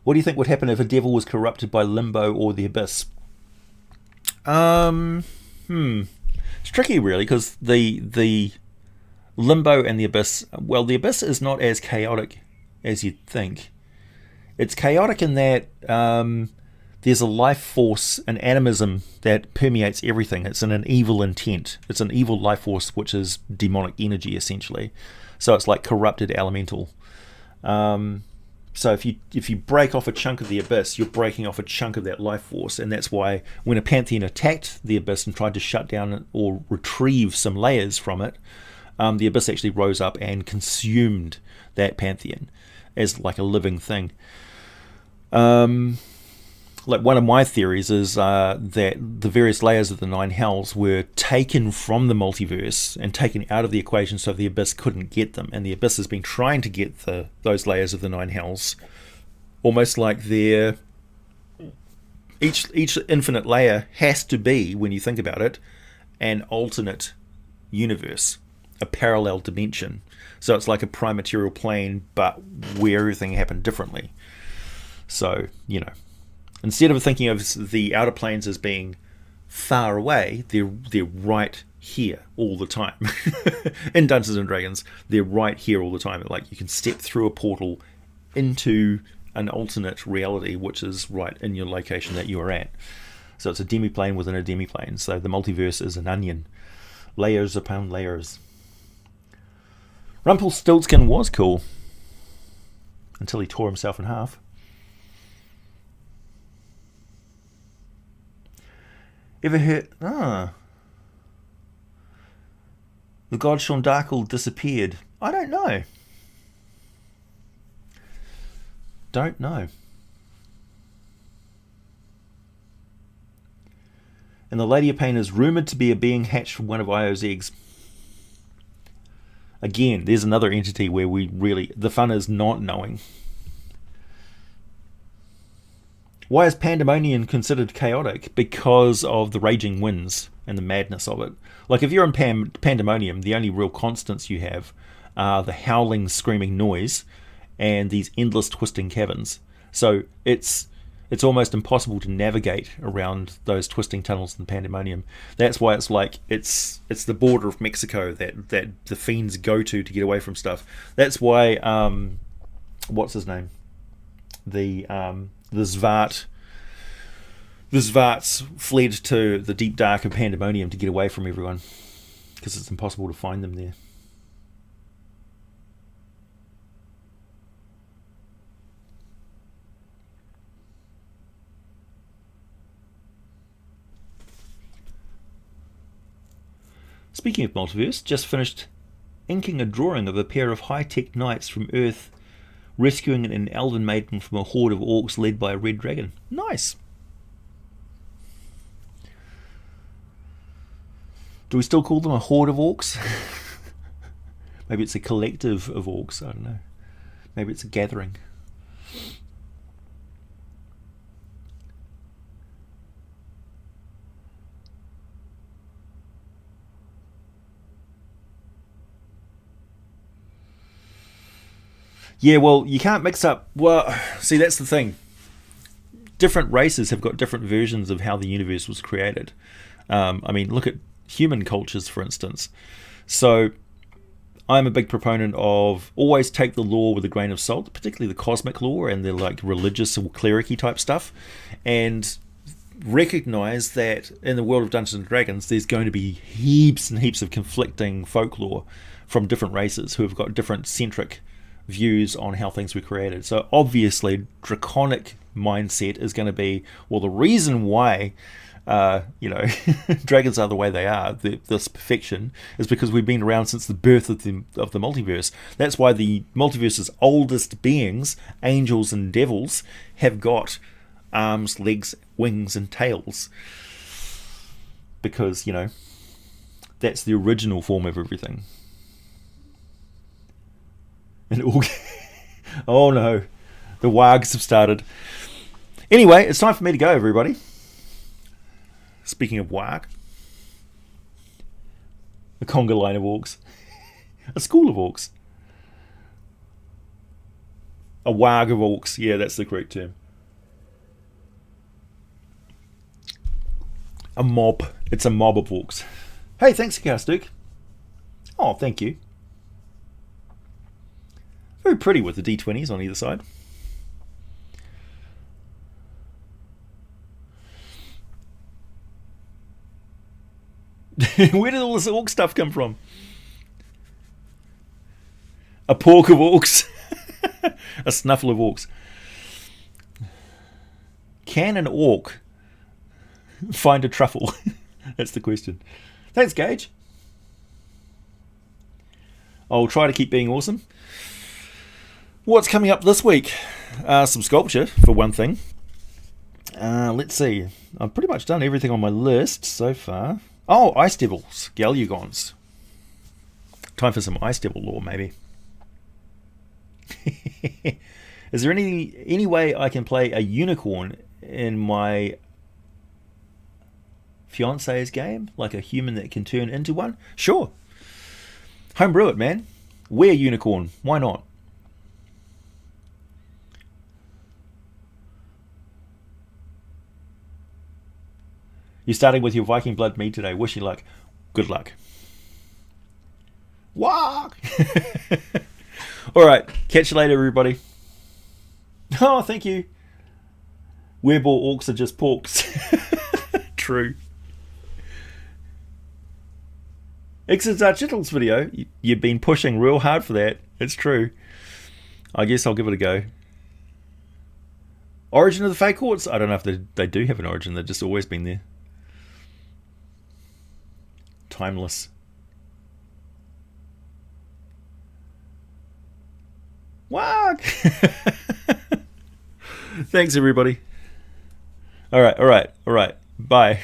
What do you think would happen if a devil was corrupted by limbo or the abyss? It's tricky, really, because the limbo and the abyss. Well, the abyss is not as chaotic as you'd think. It's chaotic in that there's a life force, an animism that permeates everything. It's an evil intent. It's an evil life force, which is demonic energy, essentially. So it's like corrupted elemental. So if you break off a chunk of the abyss, you're breaking off a chunk of that life force, and that's why when a pantheon attacked the abyss and tried to shut down or retrieve some layers from it, the abyss actually rose up and consumed that pantheon as like a living thing. Like one of my theories is that the various layers of the nine hells were taken from the multiverse and taken out of the equation so the abyss couldn't get them, and the abyss has been trying to get those layers of the nine hells, almost like each infinite layer has to be, when you think about it, an alternate universe, a parallel dimension. So it's like a prime material plane, but where everything happened differently. So, instead of thinking of the outer planes as being far away, they're right here all the time. In Dungeons and Dragons, they're right here all the time. Like you can step through a portal into an alternate reality, which is right in your location that you are at. So it's a demiplane within a demiplane. So the multiverse is an onion, layers upon layers. Rumpelstiltskin was cool until he tore himself in half. Ever heard? The god Shondakal disappeared. I don't know. And the Lady of Pain is rumoured to be a being hatched from one of Io's eggs. Again, there's another entity where the fun is not knowing. Why is Pandemonium considered chaotic? Because of the raging winds and the madness of it. Like if you're in Pandemonium, the only real constants you have are the howling, screaming noise and these endless twisting caverns. So it's almost impossible to navigate around those twisting tunnels in Pandemonium. That's why it's like it's the border of Mexico that the fiends go to get away from stuff. That's why what's his name? The Svarts fled to the deep dark of Pandemonium to get away from everyone, because it's impossible to find them there. Speaking of multiverse, just finished inking a drawing of a pair of high-tech knights from Earth rescuing an elven maiden from a horde of orcs led by a red dragon. Nice! Do we still call them a horde of orcs? Maybe it's a collective of orcs, I don't know. Maybe it's a gathering. Yeah, well, you can't mix up... Well, see, that's the thing. Different races have got different versions of how the universe was created. I mean, look at human cultures, for instance. So, I'm a big proponent of always take the lore with a grain of salt, particularly the cosmic lore and the like religious or clericy type stuff, and recognize that in the world of Dungeons and Dragons, there's going to be heaps and heaps of conflicting folklore from different races who have got different centric views on how things were created. So obviously draconic mindset is going to be, well, the reason why dragons are the way they are, this perfection, is because we've been around since the birth of the multiverse. That's why the multiverse's oldest beings, angels and devils, have got arms, legs, wings and tails, because that's the original form of everything. An orc. Oh no, the wargs have started. Anyway, it's time for me to go, everybody. Speaking of warg, a conga line of orcs, a school of orcs, a warg of orcs. Yeah, that's the correct term. A mob. It's a mob of orcs. Hey, thanks, Castuke. Oh, thank you. Very pretty with the D20s on either side. Where did all this orc stuff come from? A pork of orcs. A snuffle of orcs. Can an orc find a truffle? That's the question. Thanks, Gage. I'll try to keep being awesome. What's coming up this week? Some sculpture, for one thing. Let's see. I've pretty much done everything on my list so far. Oh, Ice Devils, Galugons. Time for some Ice Devil lore, maybe. Is there any way I can play a unicorn in my fiance's game? Like a human that can turn into one? Sure. Homebrew it, man. Wear unicorn. Why not? You're starting with your Viking blood mead today. Wish you luck. Good luck. Walk! Alright, catch you later, everybody. Oh, thank you. Wereball orcs are just porks. True. Exit's our Chittles video. You've been pushing real hard for that. It's true. I guess I'll give it a go. Origin of the Fake Hordes? I don't know if they do have an origin. They've just always been there. Timeless. Wag! Thanks, everybody. All right. Bye.